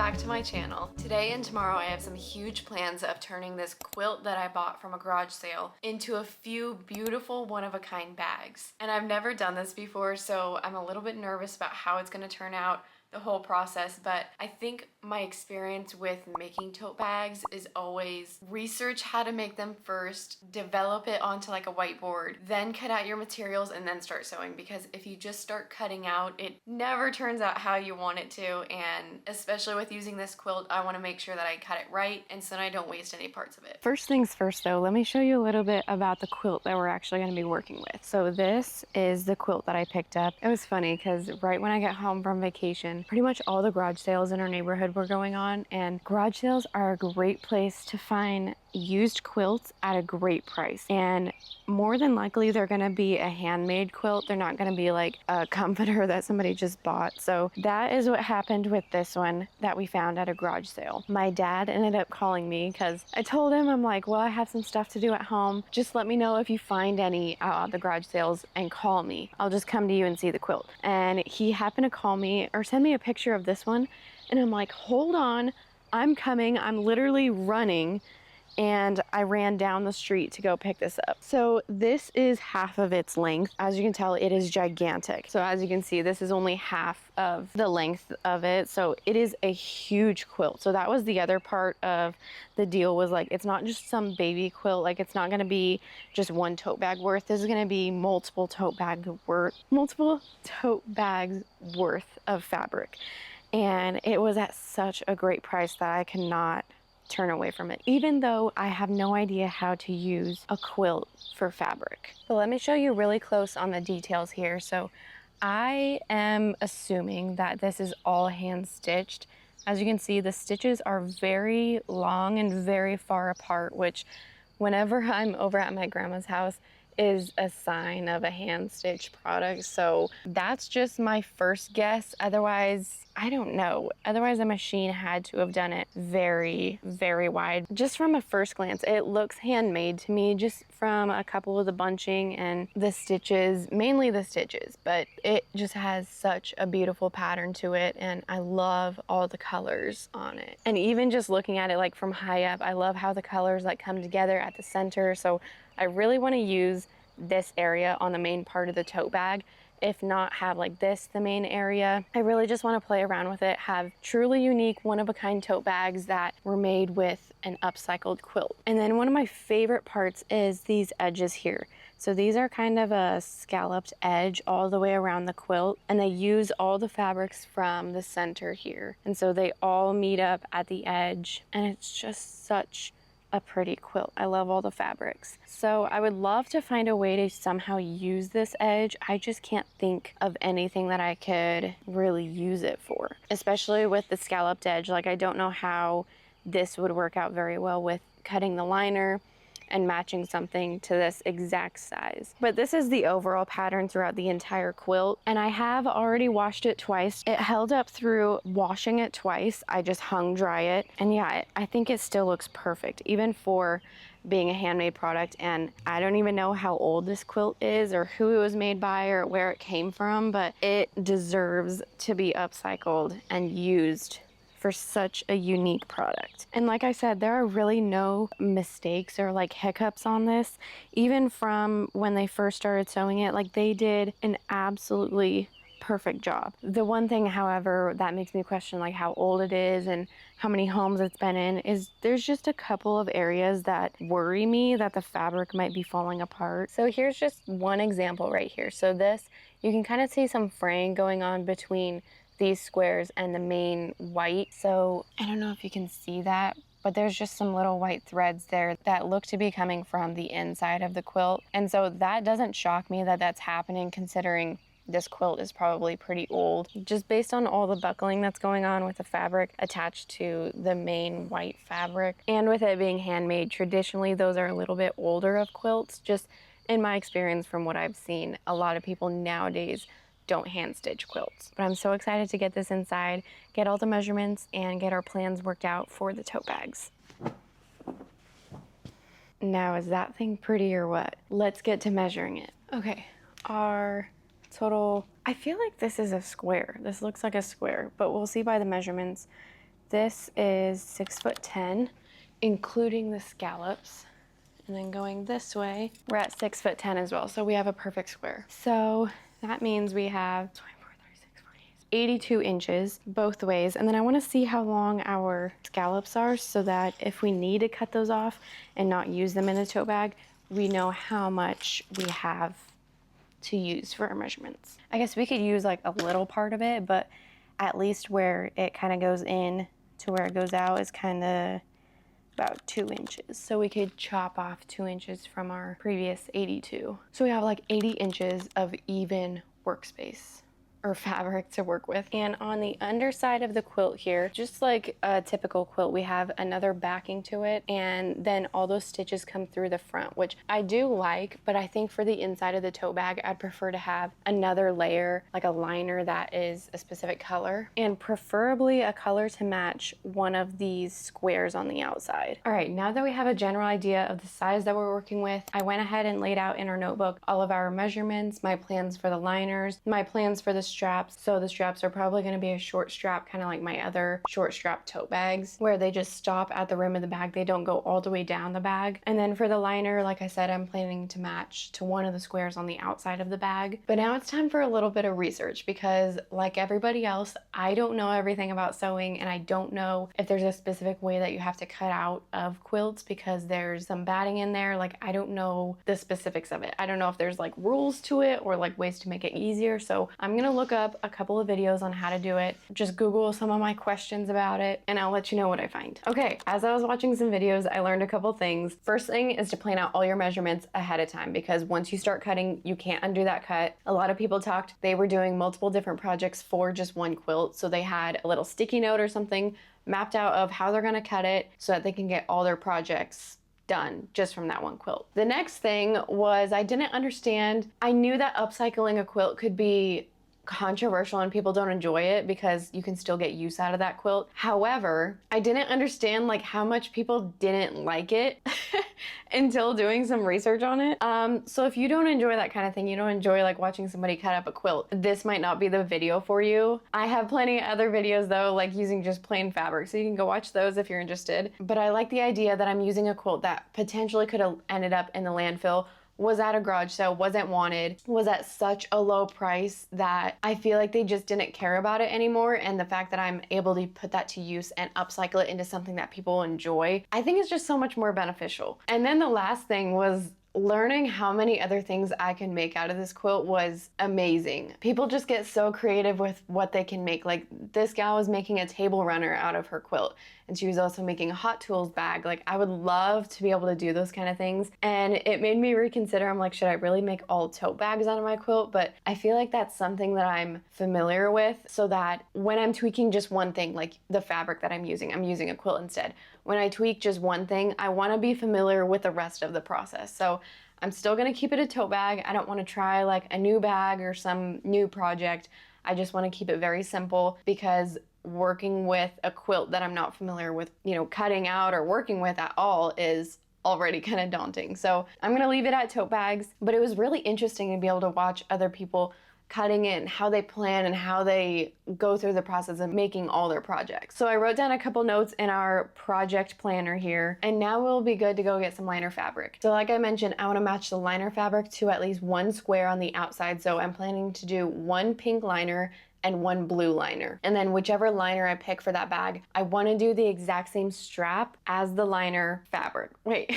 back to my channel. Today and tomorrow I have some huge plans of turning this quilt that I bought from a garage sale into a few beautiful one-of-a-kind bags. And I've never done this before, so I'm a little bit nervous about how it's going to turn out, the whole process, but I think my experience with making tote bags is always research how to make them first, develop it onto like a whiteboard, then cut out your materials and then start sewing, because if you just start cutting out, it never turns out how you want it to. And especially with using this quilt, I want to make sure that I cut it right and so that I don't waste any parts of it. First things first though, let me show you a little bit about the quilt that we're actually going to be working with. So this is the quilt that I picked up. It was funny because right when I got home from vacation, pretty much all the garage sales in our neighborhood were going on, and garage sales are a great place to find used quilts at a great price. And more than likely they're going to be a handmade quilt. They're not going to be like a comforter that somebody just bought. So that is what happened with this one that we found at a garage sale. My dad ended up calling me because I told him, I'm like, well, I have some stuff to do at home. Just let me know if you find any out at the garage sales and call me. I'll just come to you and see the quilt. And he happened to call me or send me a picture of this one. And I'm like, hold on, I'm coming. I'm literally running. And I ran down the street to go pick this up. So this is half of its length. As you can tell, it is gigantic. So as you can see, this is only half of the length of it. So it is a huge quilt. So that was the other part of the deal, was like, it's not just some baby quilt. Like, it's not gonna be just one tote bag worth. This is gonna be multiple tote bags worth of fabric. And it was at such a great price that I cannot turn away from it, even though I have no idea how to use a quilt for fabric. So let me show you really close on the details here. So I am assuming that this is all hand stitched. As you can see, the stitches are very long and very far apart, which whenever I'm over at my grandma's house is a sign of a hand stitched product. So that's just my first guess. Otherwise, I don't know. Otherwise, a machine had to have done it very, very wide. Just from a first glance, it looks handmade to me, just from a couple of the bunching and the stitches, mainly the stitches, but it just has such a beautiful pattern to it. And I love all the colors on it. And even just looking at it like from high up, I love how the colors like come together at the center. So I really want to use this area on the main part of the tote bag. If not, have like this the main area. I really just want to play around with it, have truly unique one-of-a-kind tote bags that were made with an upcycled quilt. And then one of my favorite parts is these edges here. So these are kind of a scalloped edge all the way around the quilt, and they use all the fabrics from the center here. And so they all meet up at the edge, and it's just such a pretty quilt. I love all the fabrics. So I would love to find a way to somehow use this edge. I just can't think of anything that I could really use it for, especially with the scalloped edge. Like, I don't know how this would work out very well with cutting the liner and matching something to this exact size. But this is the overall pattern throughout the entire quilt, and I have already washed it twice. It held up through washing it twice. I just hung dry it, and yeah, I think it still looks perfect, even for being a handmade product. And I don't even know how old this quilt is or who it was made by or where it came from, but it deserves to be upcycled and used for such a unique product. And like I said, there are really no mistakes or like hiccups on this. Even from when they first started sewing it, like, they did an absolutely perfect job. The one thing, however, that makes me question like how old it is and how many homes it's been in is there's just a couple of areas that worry me that the fabric might be falling apart. So here's just one example right here. So this, you can kind of see some fraying going on between these squares and the main white. So I don't know if you can see that, but there's just some little white threads there that look to be coming from the inside of the quilt. And so that doesn't shock me that that's happening, considering this quilt is probably pretty old, just based on all the buckling that's going on with the fabric attached to the main white fabric. And with it being handmade, traditionally those are a little bit older of quilts. Just in my experience from what I've seen, a lot of people nowadays don't hand stitch quilts. But I'm so excited to get this inside, get all the measurements, and get our plans worked out for the tote bags. Now, is that thing pretty or what? Let's get to measuring it. Okay, our total, I feel like this is a square. This looks like a square, but we'll see by the measurements. this is 6'10", including the scallops. And then going this way, we're at 6'10" as well. So we have a perfect square. So that means we have 24, 36, 48, 82 inches both ways. And then I want to see how long our scallops are so that if we need to cut those off and not use them in the tote bag, we know how much we have to use for our measurements. I guess we could use like a little part of it, but at least where it kind of goes in to where it goes out is kind of about 2 inches. So we could chop off 2 inches from our previous 82. So we have like 80 inches of even workspace or fabric to work with. And on the underside of the quilt here, just like a typical quilt, we have another backing to it, and then all those stitches come through the front, which I do like, but I think for the inside of the tote bag, I'd prefer to have another layer, like a liner that is a specific color, and preferably a color to match one of these squares on the outside. All right, now that we have a general idea of the size that we're working with, I went ahead and laid out in our notebook all of our measurements, my plans for the liners, my plans for the straps. So the straps are probably going to be a short strap, kind of like my other short strap tote bags, where they just stop at the rim of the bag. They don't go all the way down the bag. And then for the liner, like I said, I'm planning to match to one of the squares on the outside of the bag. But now it's time for a little bit of research because, like everybody else, I don't know everything about sewing, and I don't know if there's a specific way that you have to cut out of quilts because there's some batting in there. Like, I don't know the specifics of it. I don't know if there's like rules to it or like ways to make it easier. So I'm gonna look up a couple of videos on how to do it. Just Google some of my questions about it and I'll let you know what I find. Okay, as I was watching some videos, I learned a couple things. First thing is to plan out all your measurements ahead of time, because once you start cutting, you can't undo that cut. A lot of people talked, they were doing multiple different projects for just one quilt. So they had a little sticky note or something mapped out of how they're gonna cut it so that they can get all their projects done just from that one quilt. The next thing was I didn't understand. I knew that upcycling a quilt could be controversial and people don't enjoy it because you can still get use out of that quilt. However, I didn't understand like how much people didn't like it until doing some research on it. So if you don't enjoy that kind of thing, you don't enjoy like watching somebody cut up a quilt, this might not be the video for you. I have plenty of other videos though, like using just plain fabric, so you can go watch those if you're interested. But I like the idea that I'm using a quilt that potentially could have ended up in the landfill, was at a garage sale, wasn't wanted, was at such a low price that I feel like they just didn't care about it anymore. And the fact that I'm able to put that to use and upcycle it into something that people enjoy, I think it's just so much more beneficial. And then the last thing was learning how many other things I can make out of this quilt was amazing. People just get so creative with what they can make. Like this gal was making a table runner out of her quilt, and she was also making a Hot Tools bag. Like I would love to be able to do those kind of things. And it made me reconsider. I'm like, should I really make all tote bags out of my quilt? But I feel like that's something that I'm familiar with, so that when I'm tweaking just one thing, like the fabric that I'm using a quilt instead. When I tweak just one thing, I want to be familiar with the rest of the process. So I'm still going to keep it a tote bag. I don't want to try like a new bag or some new project. I just want to keep it very simple, because working with a quilt that I'm not familiar with, you know, cutting out or working with at all is already kind of daunting. So I'm going to leave it at tote bags, but it was really interesting to be able to watch other people cutting it and how they plan and how they go through the process of making all their projects. So I wrote down a couple notes in our project planner here, and now we'll be good to go get some liner fabric. So like I mentioned, I want to match the liner fabric to at least one square on the outside. So I'm planning to do one pink liner and one blue liner. And then whichever liner I pick for that bag, I want to do the exact same strap as the liner fabric. Wait,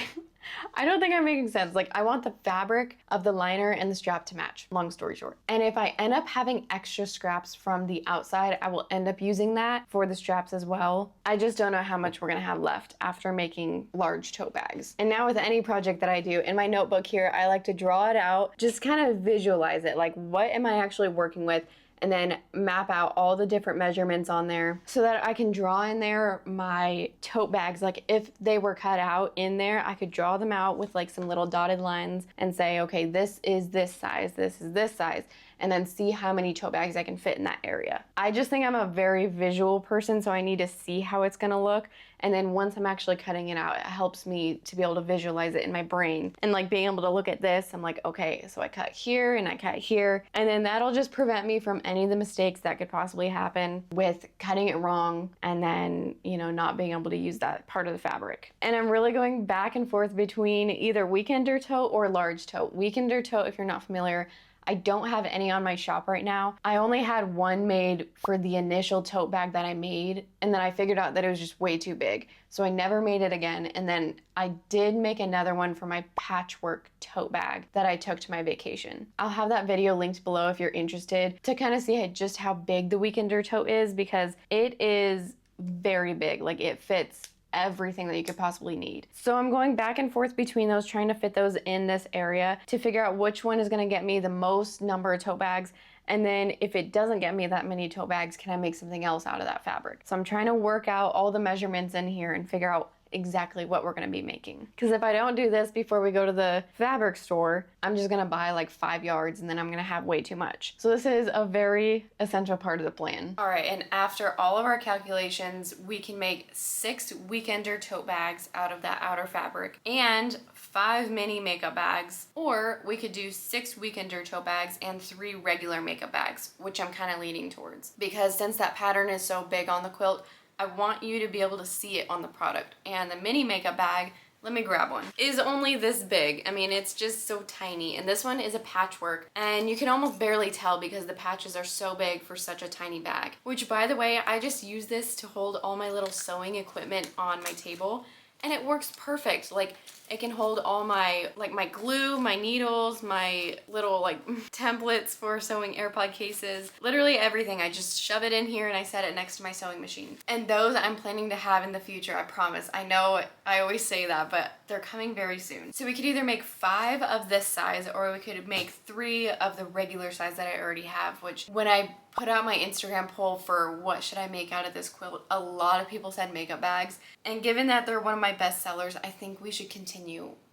I don't think I'm making sense. Like I want the fabric of the liner and the strap to match, long story short. And if I end up having extra scraps from the outside, I will end up using that for the straps as well. I just don't know how much we're gonna have left after making large tote bags. And now with any project that I do, in my notebook here, I like to draw it out, just kind of visualize it. Like what am I actually working with? And then map out all the different measurements on there so that I can draw in there my tote bags. Like if they were cut out in there, I could draw them out with like some little dotted lines and say, okay, this is this size, this is this size. and then see how many tote bags I can fit in that area. I just think I'm a very visual person, so I need to see how it's gonna look. And then once I'm actually cutting it out, it helps me to be able to visualize it in my brain. And like being able to look at this, I'm like, okay, so I cut here and I cut here. And then that'll just prevent me from any of the mistakes that could possibly happen with cutting it wrong and then, you know, not being able to use that part of the fabric. And I'm really going back and forth between either weekender tote or large tote. Weekender tote, if you're not familiar, I don't have any on my shop right now. I only had one made for the initial tote bag that I made, and then I figured out that it was just way too big. So I never made it again. And then I did make another one for my patchwork tote bag that I took to my vacation. I'll have that video linked below if you're interested to kind of see just how big the weekender tote is, because it is very big. Like, it fits everything that you could possibly need. So I'm going back and forth between those, trying to fit those in this area to figure out which one is going to get me the most number of tote bags. And then if it doesn't get me that many tote bags, can I make something else out of that fabric? So I'm trying to work out all the measurements in here and figure out exactly what we're gonna be making. Because if I don't do this before we go to the fabric store, I'm just gonna buy like 5 yards and then I'm gonna have way too much. So this is a very essential part of the plan. All right, and after all of our calculations, we can make 6 weekender tote bags out of that outer fabric and 5 mini makeup bags, or we could do 6 weekender tote bags and 3 regular makeup bags, which I'm kind of leaning towards. Because since that pattern is so big on the quilt, I want you to be able to see it on the product. And the mini makeup bag, let me grab one, is only this big. I mean, it's just so tiny. And this one is a patchwork, and you can almost barely tell because the patches are so big for such a tiny bag. Which, by the way, I just use this to hold all my little sewing equipment on my table, and it works perfect. Like, it can hold all my, like, my glue, my needles, my little, like, templates for sewing AirPod cases, literally everything. I just shove it in here and I set it next to my sewing machine. And those I'm planning to have in the future, I promise. I know I always say that, but they're coming very soon. So we could either make 5 of this size, or we could make 3 of the regular size that I already have, which when I put out my Instagram poll for what should I make out of this quilt, a lot of people said makeup bags. And given that they're one of my best sellers, I think we should continue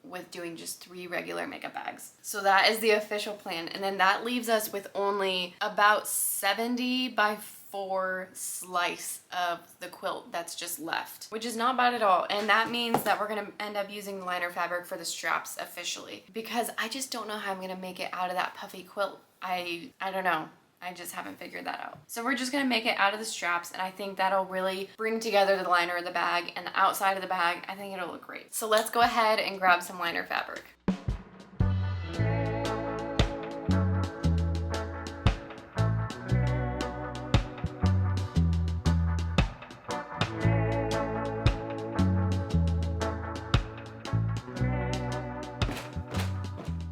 with doing just 3 regular makeup bags. So that is the official plan. And then that leaves us with only about 70 by 4 slice of the quilt that's just left, which is not bad at all. And that means that we're gonna end up using the liner fabric for the straps officially, because I just don't know how I'm gonna make it out of that puffy quilt. I don't know. I just haven't figured that out. So we're just gonna make it out of the straps, and I think that'll really bring together the liner of the bag and the outside of the bag. I think it'll look great. So let's go ahead and grab some liner fabric.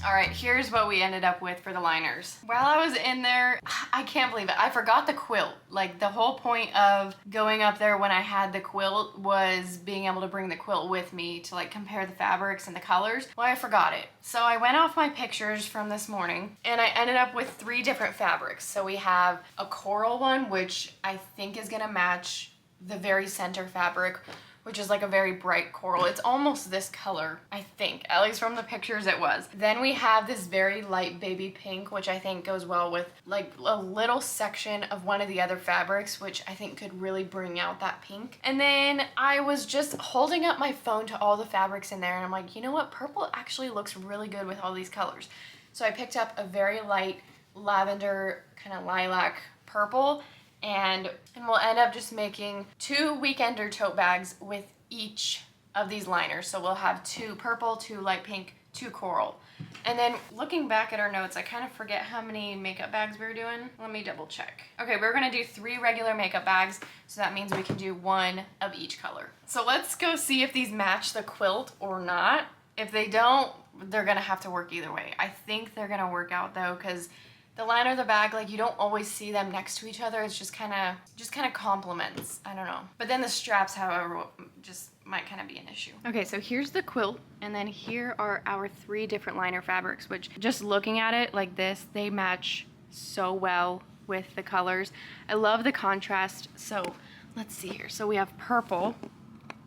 All right, here's what we ended up with for the liners. While I was in there, I can't believe it, I forgot the quilt. Like, the whole point of going up there when I had the quilt was being able to bring the quilt with me to like compare the fabrics and the colors. Well, I forgot it. So I went off my pictures from this morning and I ended up with 3 different fabrics. So we have a coral one, which I think is gonna match the very center fabric, which is like a very bright coral. It's almost this color, I think, at least from the pictures it was. Then we have this very light baby pink, which I think goes well with like a little section of one of the other fabrics, which I think could really bring out that pink. And then I was just holding up my phone to all the fabrics in there, and I'm like, you know what, purple actually looks really good with all these colors. So I picked up a very light lavender, kind of lilac purple, and we'll end up just making 2 weekender tote bags with each of these liners. So we'll have 2 purple, 2 light pink, 2 coral. And then looking back at our notes, I kind of forget how many makeup bags we were doing. Let me double check. Okay, we're gonna do 3 regular makeup bags, so that means we can do 1 of each color. So let's go see if these match the quilt or not. If they don't, they're gonna have to work either way. I think they're gonna work out though, because the liner of the bag, like, you don't always see them next to each other. It's just kind of complements. I don't know. But then the straps, however, just might kind of be an issue. Okay, so here's the quilt, and then here are our 3 different liner fabrics, which just looking at it like this, they match so well with the colors. I love the contrast. So let's see here. So we have purple.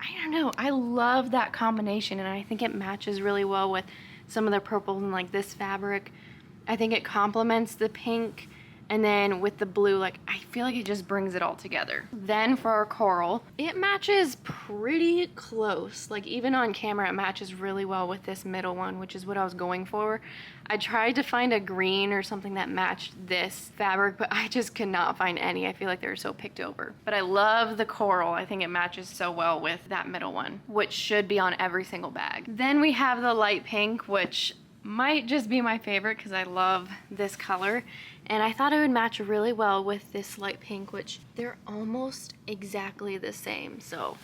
I don't know. I love that combination, and I think it matches really well with some of the purples and like this fabric. I think it complements the pink, and then with the blue, like, I feel like it just brings it all together. Then for our coral, it matches pretty close. Like, even on camera, it matches really well with this middle one, which is what I was going for. I tried to find a green or something that matched this fabric, but I just could not find any. I feel like they were so picked over. But I love the coral. I think it matches so well with that middle one, which should be on every single bag. Then we have the light pink, which might just be my favorite because I love this color. And I thought it would match really well with this light pink, which they're almost exactly the same. So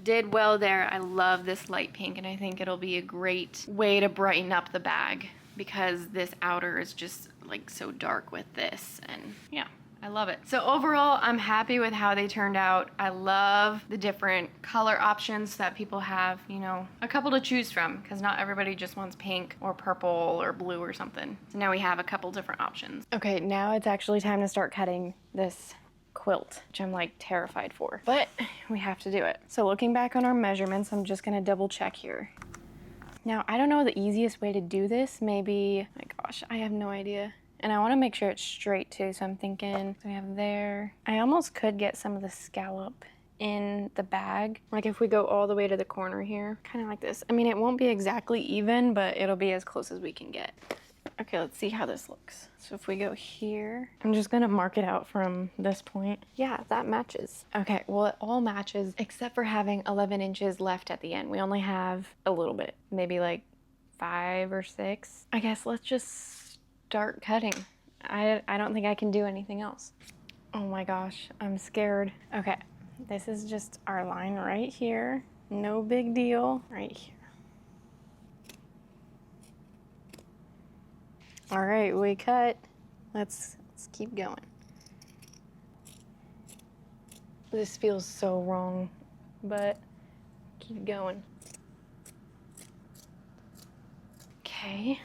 did well there. I love this light pink, and I think it'll be a great way to brighten up the bag because this outer is just like so dark with this, and yeah. I love it. So overall, I'm happy with how they turned out. I love the different color options that people have, you know, a couple to choose from, because not everybody just wants pink or purple or blue or something. So now we have a couple different options. Okay, now it's actually time to start cutting this quilt, which I'm like terrified for, but we have to do it. So looking back on our measurements, I'm just gonna double check here. Now, I don't know the easiest way to do this. Maybe, my gosh, I have no idea. And I want to make sure it's straight too, so I'm thinking, so we have there. I almost could get some of the scallop in the bag. Like if we go all the way to the corner here, kind of like this. I mean, it won't be exactly even, but it'll be as close as we can get. Okay, let's see how this looks. So if we go here, I'm just gonna mark it out from this point. Yeah, that matches. Okay, well, it all matches except for having 11 inches left at the end. We only have a little bit, maybe like 5 or 6. I guess let's just start cutting. I don't think I can do anything else. Oh my gosh, I'm scared. Okay, this is just our line right here. No big deal, right here. All right, we cut. Let's keep going. This feels so wrong, but keep going. Okay.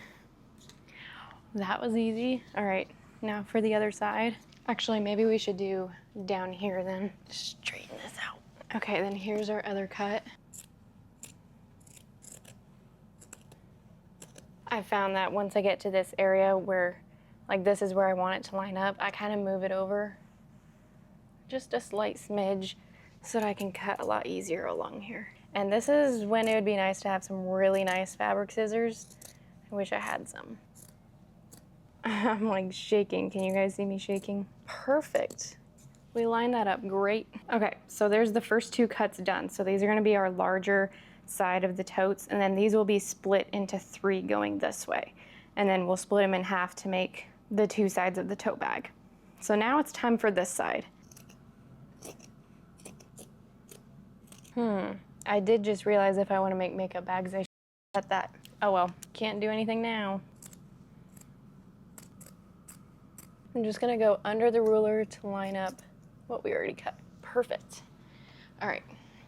That was easy. All right, now for the other side. Actually, maybe we should do down here then. Straighten this out. Okay, then here's our other cut. I found that once I get to this area where, like this is where I want it to line up, I kind of move it over just a slight smidge so that I can cut a lot easier along here. And this is when it would be nice to have some really nice fabric scissors. I wish I had some. I'm like shaking. Can you guys see me shaking? Perfect. We lined that up great. Okay, so there's the first 2 cuts done. So these are gonna be our larger side of the totes, and then these will be split into 3 going this way. And then we'll split them in half to make the 2 sides of the tote bag. So now it's time for this side. I did just realize if I wanna make makeup bags, I should cut that. Oh well, can't do anything now. I'm just gonna go under the ruler to line up what we already cut. Perfect. All right,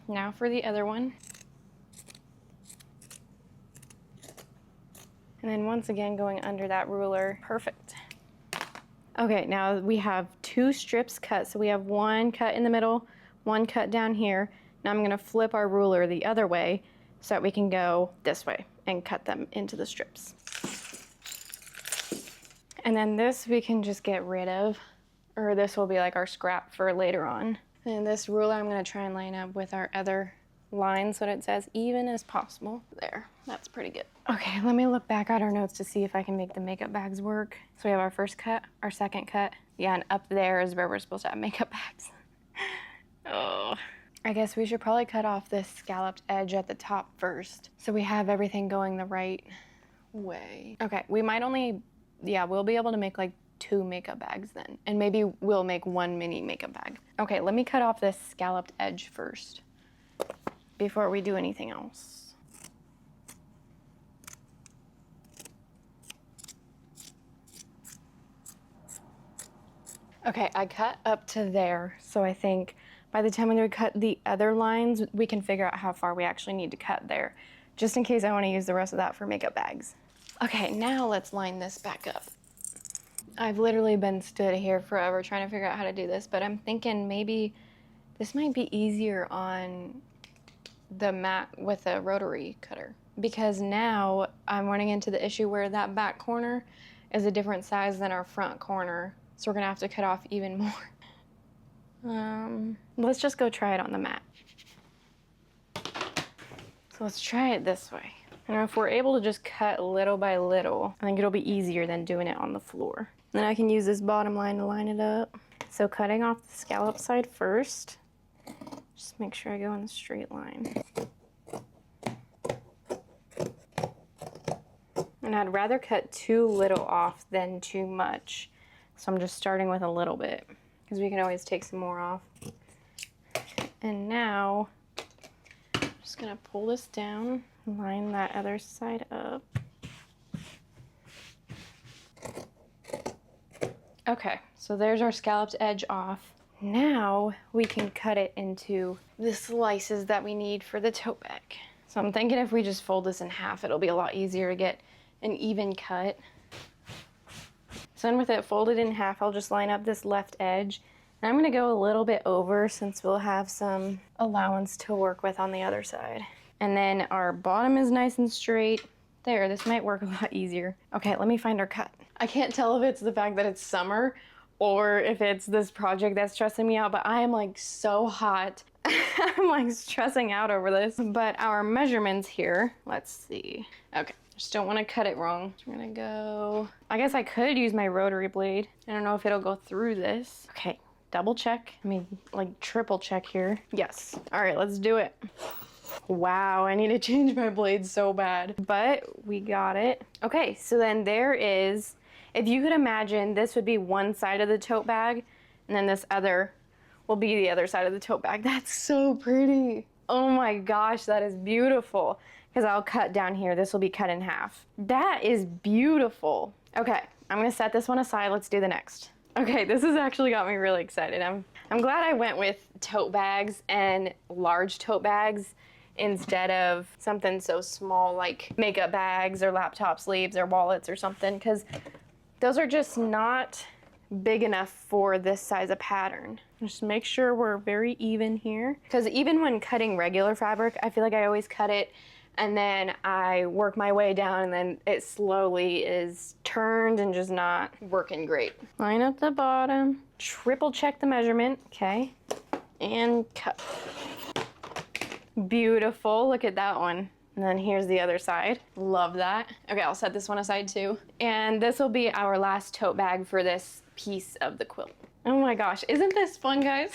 now for the other one. And then once again, going under that ruler. Perfect. Okay, now we have 2 strips cut. So we have 1 cut in the middle, 1 cut down here. Now I'm gonna flip our ruler the other way so that we can go this way and cut them into the strips. And then this we can just get rid of, or this will be like our scrap for later on. And this ruler I'm gonna try and line up with our other line so that it says even as possible. There, that's pretty good. Okay, let me look back at our notes to see if I can make the makeup bags work. So we have our first cut, our second cut. Yeah, and up there is where we're supposed to have makeup bags. Oh. I guess we should probably cut off this scalloped edge at the top first so we have everything going the right way. Okay, we might only, yeah, we'll be able to make like 2 makeup bags then. And maybe we'll make 1 mini makeup bag. Okay, let me cut off this scalloped edge first before we do anything else. Okay, I cut up to there, so I think by the time we cut the other lines, we can figure out how far we actually need to cut there, just in case I want to use the rest of that for makeup bags. Okay, now let's line this back up. I've literally been stood here forever trying to figure out how to do this, but I'm thinking maybe this might be easier on the mat with a rotary cutter, because now I'm running into the issue where that back corner is a different size than our front corner. So we're gonna have to cut off even more. Let's just go try it on the mat. So let's try it this way. And if we're able to just cut little by little, I think it'll be easier than doing it on the floor. Then I can use this bottom line to line it up. So cutting off the scallop side first. Just make sure I go in the straight line. And I'd rather cut too little off than too much. So I'm just starting with a little bit, because we can always take some more off. And now, I'm just gonna pull this down, line that other side up. Okay, so there's our scalloped edge off. Now we can cut it into the slices that we need for the tote bag. So I'm thinking if we just fold this in half, it'll be a lot easier to get an even cut. So then with it folded in half, I'll just line up this left edge. And I'm gonna go a little bit over since we'll have some allowance to work with on the other side. And then our bottom is nice and straight. There, this might work a lot easier. Okay, let me find our cut. I can't tell if it's the fact that it's summer or if it's this project that's stressing me out, but I am like so hot. I'm like stressing out over this. But our measurements here, let's see. Okay, just don't want to cut it wrong. So I'm gonna go, I guess I could use my rotary blade. I don't know if it'll go through this. Okay, double check. I mean, like triple check here. Yes. All right, let's do it. Wow, I need to change my blade so bad, but we got it. Okay, so then there is, if you could imagine, this would be one side of the tote bag, and then this other will be the other side of the tote bag. That's so pretty. Oh my gosh, that is beautiful. Because I'll cut down here, this will be cut in half. That is beautiful. Okay, I'm gonna set this one aside, let's do the next. Okay, this has actually got me really excited. I'm glad I went with tote bags and large tote bags instead of something so small like makeup bags or laptop sleeves or wallets or something, because those are just not big enough for this size of pattern. Just make sure we're very even here, because even when cutting regular fabric, I feel like I always cut it and then I work my way down and then it slowly is turned and just not working great. Line up the bottom, triple check the measurement, okay, and cut. Beautiful, look at that one. And then here's the other side. Love that. Okay, I'll set this one aside too. And this will be our last tote bag for this piece of the quilt. Oh my gosh, isn't this fun, guys?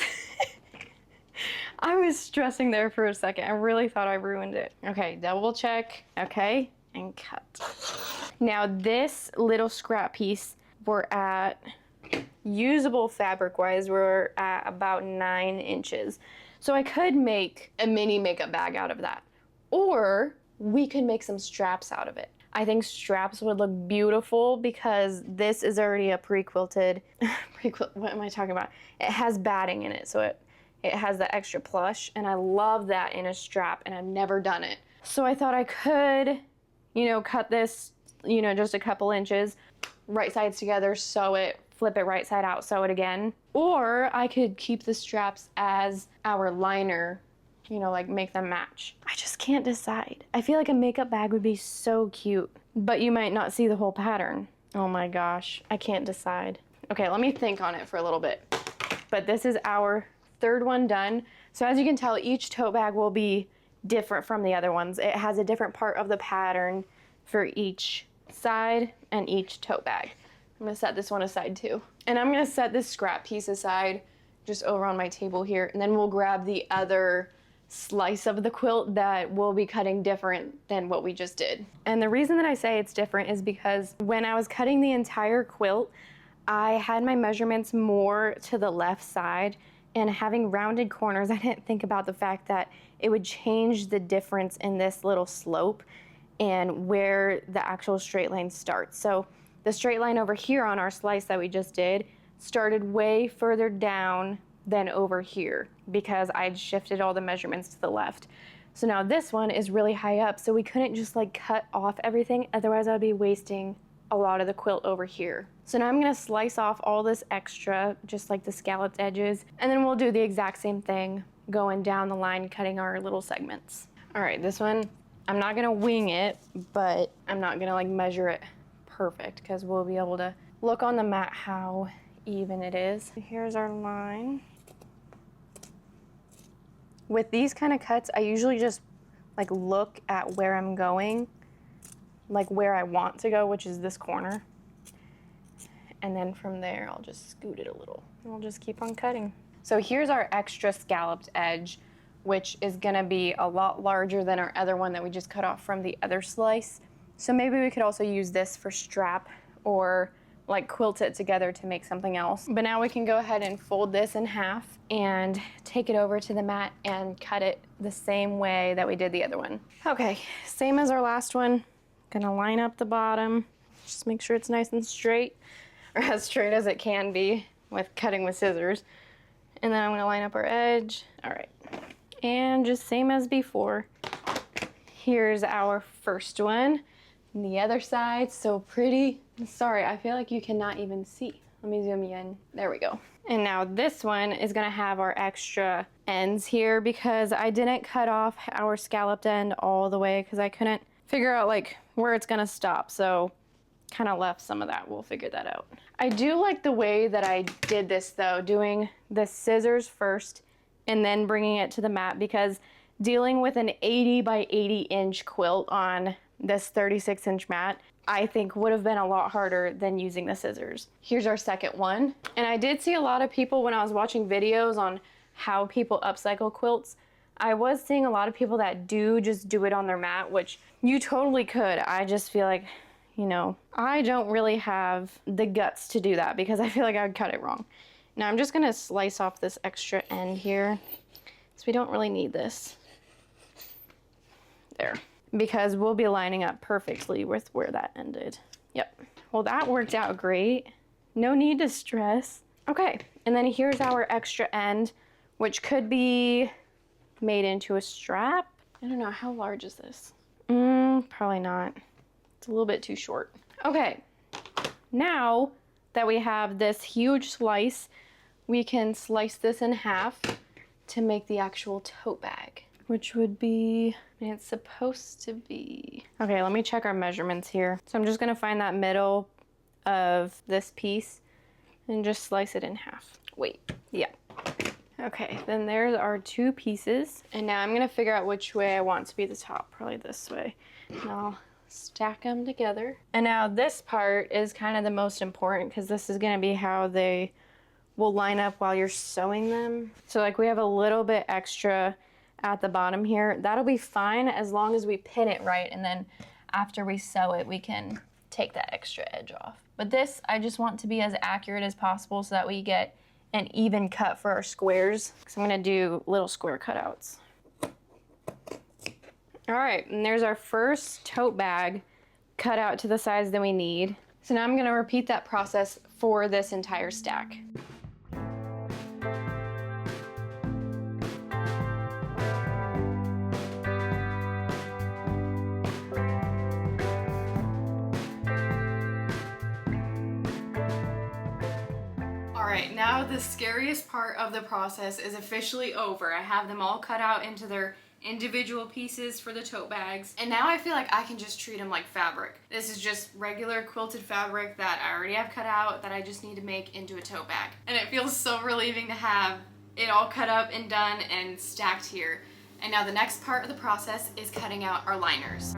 I was stressing there for a second. I really thought I ruined it. Okay, double check, okay, and cut. Now this little scrap piece, we're at, usable fabric-wise, we're at about 9 inches. So I could make a mini makeup bag out of that. Or we could make some straps out of it. I think straps would look beautiful because this is already a pre-quilted, what am I talking about? It has batting in it, so it has the extra plush, and I love that in a strap, and I've never done it. So I thought I could, you know, cut this, you know, just a couple inches, right sides together, sew it, flip it right side out, sew it again. Or I could keep the straps as our liner, you know, like make them match. I just can't decide. I feel like a makeup bag would be so cute, but you might not see the whole pattern. Oh my gosh, I can't decide. Okay, let me think on it for a little bit. But this is our third one done. So as you can tell, each tote bag will be different from the other ones. It has a different part of the pattern for each side and each tote bag. I'm gonna set this one aside too. And I'm gonna set this scrap piece aside just over on my table here, and then we'll grab the other slice of the quilt that will be cutting different than what we just did. And the reason that I say it's different is because when I was cutting the entire quilt, I had my measurements more to the left side, and having rounded corners, I didn't think about the fact that it would change the difference in this little slope and where the actual straight line starts. So the straight line over here on our slice that we just did started way further down than over here because I'd shifted all the measurements to the left. So now this one is really high up, so we couldn't just like cut off everything, otherwise I'd be wasting a lot of the quilt over here. So now I'm gonna slice off all this extra, just like the scalloped edges, and then we'll do the exact same thing going down the line, cutting our little segments. All right, this one, I'm not gonna wing it, but I'm not gonna like measure it perfect because we'll be able to look on the mat how even it is. Here's our line. With these kind of cuts, I usually just like look at where I'm going, like where I want to go, which is this corner. And then from there, I'll just scoot it a little. And we'll just keep on cutting. So here's our extra scalloped edge, which is gonna be a lot larger than our other one that we just cut off from the other slice. So maybe we could also use this for strap or like quilt it together to make something else. But now we can go ahead and fold this in half and take it over to the mat and cut it the same way that we did the other one. Okay, same as our last one. Gonna line up the bottom, just make sure it's nice and straight, or as straight as it can be with cutting with scissors. And then I'm gonna line up our edge. All right, and just same as before. Here's our first one. And the other side, so pretty. Sorry, I feel like you cannot even see. Let me zoom you in. There we go. And now this one is gonna have our extra ends here because I didn't cut off our scalloped end all the way because I couldn't figure out like where it's gonna stop. So kind of left some of that. We'll figure that out. I do like the way that I did this though, doing the scissors first and then bringing it to the mat, because dealing with an 80 by 80 inch quilt on this 36-inch mat, I think would have been a lot harder than using the scissors. Here's our second one. And I did see a lot of people when I was watching videos on how people upcycle quilts, I was seeing a lot of people that just do it on their mat, which you totally could. I just feel like, you know, I don't really have the guts to do that because I feel like I would cut it wrong. Now I'm just gonna slice off this extra end here, so we don't really need this. There. Because we'll be lining up perfectly with where that ended. Yep. Well, that worked out great. No need to stress. Okay, and then here's our extra end, which could be made into a strap. I don't know, how large is this? Probably not. It's a little bit too short. Okay, now that we have this huge slice, we can slice this in half to make the actual tote bag, which would be, it's supposed to be, okay, let me check our measurements here. So I'm just gonna find that middle of this piece and just slice it in half. Wait, yeah. Okay, then there's our two pieces. And now I'm gonna figure out which way I want to be the top, probably this way. And I'll stack them together. And now this part is kind of the most important because this is gonna be how they will line up while you're sewing them. So like we have a little bit extra at the bottom here. That'll be fine as long as we pin it right, and then after we sew it, we can take that extra edge off. But this, I just want to be as accurate as possible so that we get an even cut for our squares. So I'm gonna do little square cutouts. All right, and there's our first tote bag cut out to the size that we need. So now I'm gonna repeat that process for this entire stack. Alright, now the scariest part of the process is officially over. I have them all cut out into their individual pieces for the tote bags, and now I feel like I can just treat them like fabric. This is just regular quilted fabric that I already have cut out that I just need to make into a tote bag. And it feels so relieving to have it all cut up and done and stacked here. And now the next part of the process is cutting out our liners.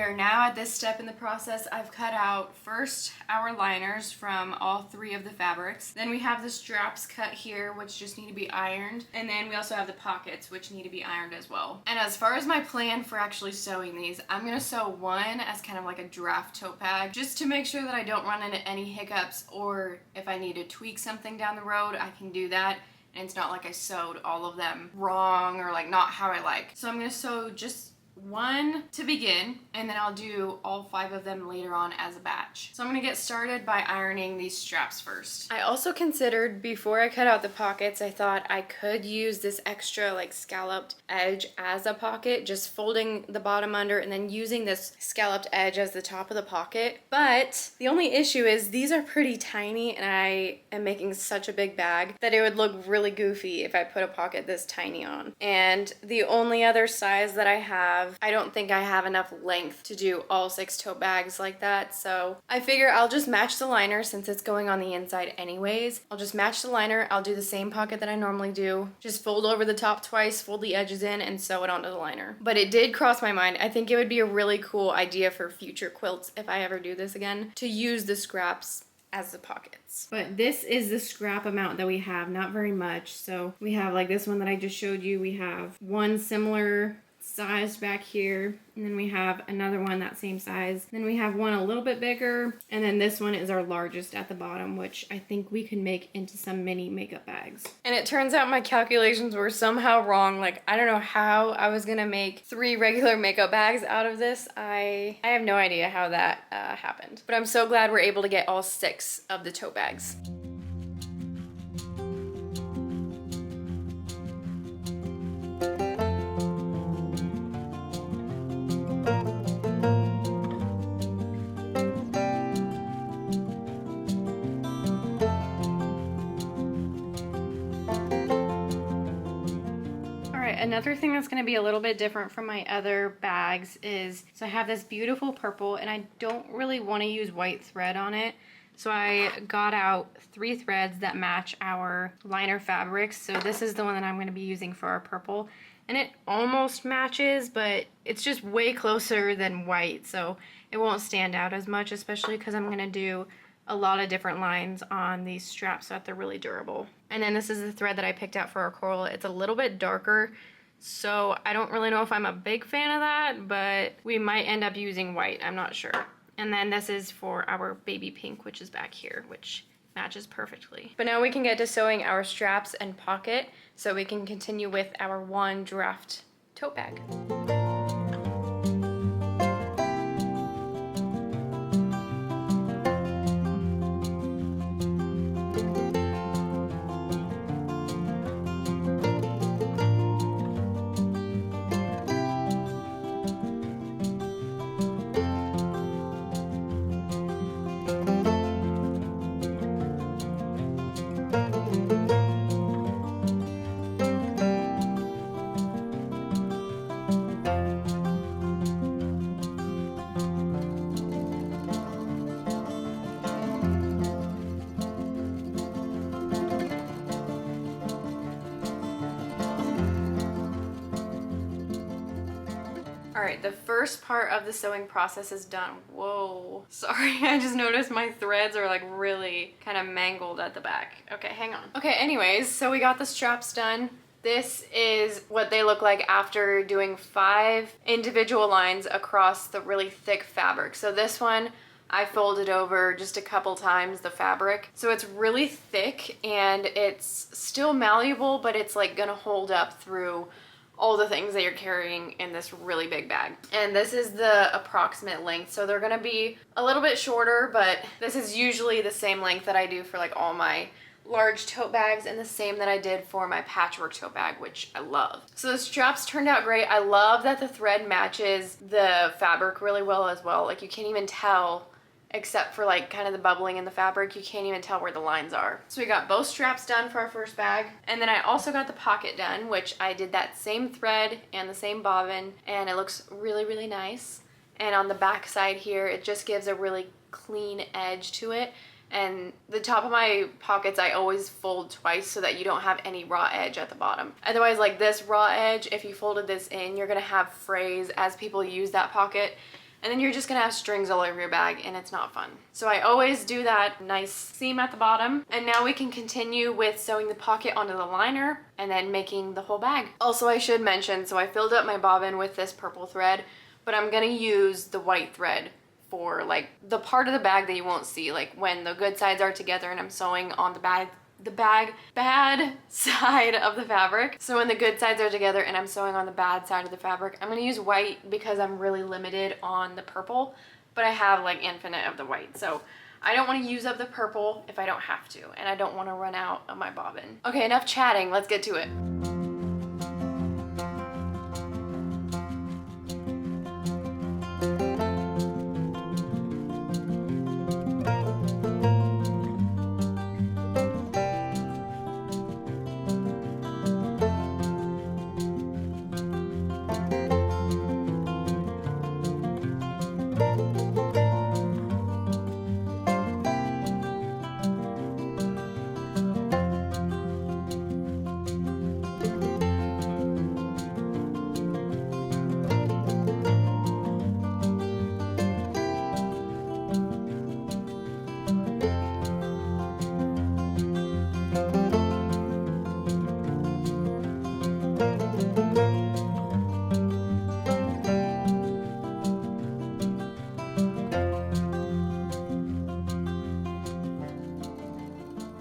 are now at this step in the process. I've cut out first our liners from all 3 of the fabrics. Then we have the straps cut here, which just need to be ironed. And then we also have the pockets, which need to be ironed as well. And as far as my plan for actually sewing these, I'm gonna sew one as kind of like a draft tote bag, just to make sure that I don't run into any hiccups, or if I need to tweak something down the road, I can do that. And it's not like I sewed all of them wrong or like not how I like. So I'm gonna sew just one to begin, and then I'll do all 5 of them later on as a batch. So I'm gonna get started by ironing these straps first. I also considered, before I cut out the pockets, I thought I could use this extra like scalloped edge as a pocket, just folding the bottom under and then using this scalloped edge as the top of the pocket. But the only issue is these are pretty tiny, and I am making such a big bag that it would look really goofy if I put a pocket this tiny on. And the only other size that I have, I don't think I have enough length to do all 6 tote bags like that, so I figure I'll just match the liner since it's going on the inside anyways. I'll just match the liner, I'll do the same pocket that I normally do, just fold over the top twice, fold the edges in, and sew it onto the liner. But it did cross my mind, I think it would be a really cool idea for future quilts, if I ever do this again, to use the scraps as the pockets. But this is the scrap amount that we have, not very much. So we have like this one that I just showed you, we have one similar size back here, and then we have another one that same size, then we have one a little bit bigger, and then this one is our largest at the bottom, which I think we can make into some mini makeup bags. And it turns out my calculations were somehow wrong. Like, I don't know how I was gonna make 3 regular makeup bags out of this. I have no idea how that happened, but I'm so glad we're able to get all 6 of the tote bags. Another thing that's going to be a little bit different from my other bags is, so I have this beautiful purple and I don't really want to use white thread on it. So I got out 3 threads that match our liner fabrics. So this is the one that I'm going to be using for our purple. And it almost matches, but it's just way closer than white. So it won't stand out as much, especially because I'm going to do a lot of different lines on these straps so that they're really durable. And then this is the thread that I picked out for our coral. It's a little bit darker, so I don't really know if I'm a big fan of that, but we might end up using white, I'm not sure. And then this is for our baby pink, which is back here, which matches perfectly. But now we can get to sewing our straps and pocket, so we can continue with our one draft tote bag. Alright, the first part of the sewing process is done. Whoa. Sorry, I just noticed my threads are like really kind of mangled at the back. Okay, hang on. Okay, anyways, so we got the straps done. This is what they look like after doing 5 individual lines across the really thick fabric. So this one, I folded over just a couple times the fabric. So it's really thick and it's still malleable, but it's like gonna hold up through all the things that you're carrying in this really big bag. And this is the approximate length. So they're gonna be a little bit shorter, but this is usually the same length that I do for like all my large tote bags, and the same that I did for my patchwork tote bag, which I love. So the straps turned out great. I love that the thread matches the fabric really well as well. Like you can't even tell, except for like kind of the bubbling in the fabric, you can't even tell where the lines are. So we got both straps done for our first bag, and then I also got the pocket done, which I did that same thread and the same bobbin, and it looks really, really nice. And on the back side here, it just gives a really clean edge to it. And the top of my pockets I always fold twice so that you don't have any raw edge at the bottom. Otherwise, like this raw edge, if you folded this in, you're gonna have frays as people use that pocket. And then you're just gonna have strings all over your bag and it's not fun. So I always do that nice seam at the bottom. And now we can continue with sewing the pocket onto the liner and then making the whole bag. Also, I should mention, so I filled up my bobbin with this purple thread, but I'm gonna use the white thread for like the part of the bag that you won't see, like when the good sides are together and I'm sewing on the bad side of the fabric. So when the good sides are together and I'm sewing on the bad side of the fabric, I'm gonna use white because I'm really limited on the purple, but I have like infinite of the white. So I don't want to use up the purple if I don't have to, and I don't want to run out of my bobbin. Okay, enough chatting, let's get to it.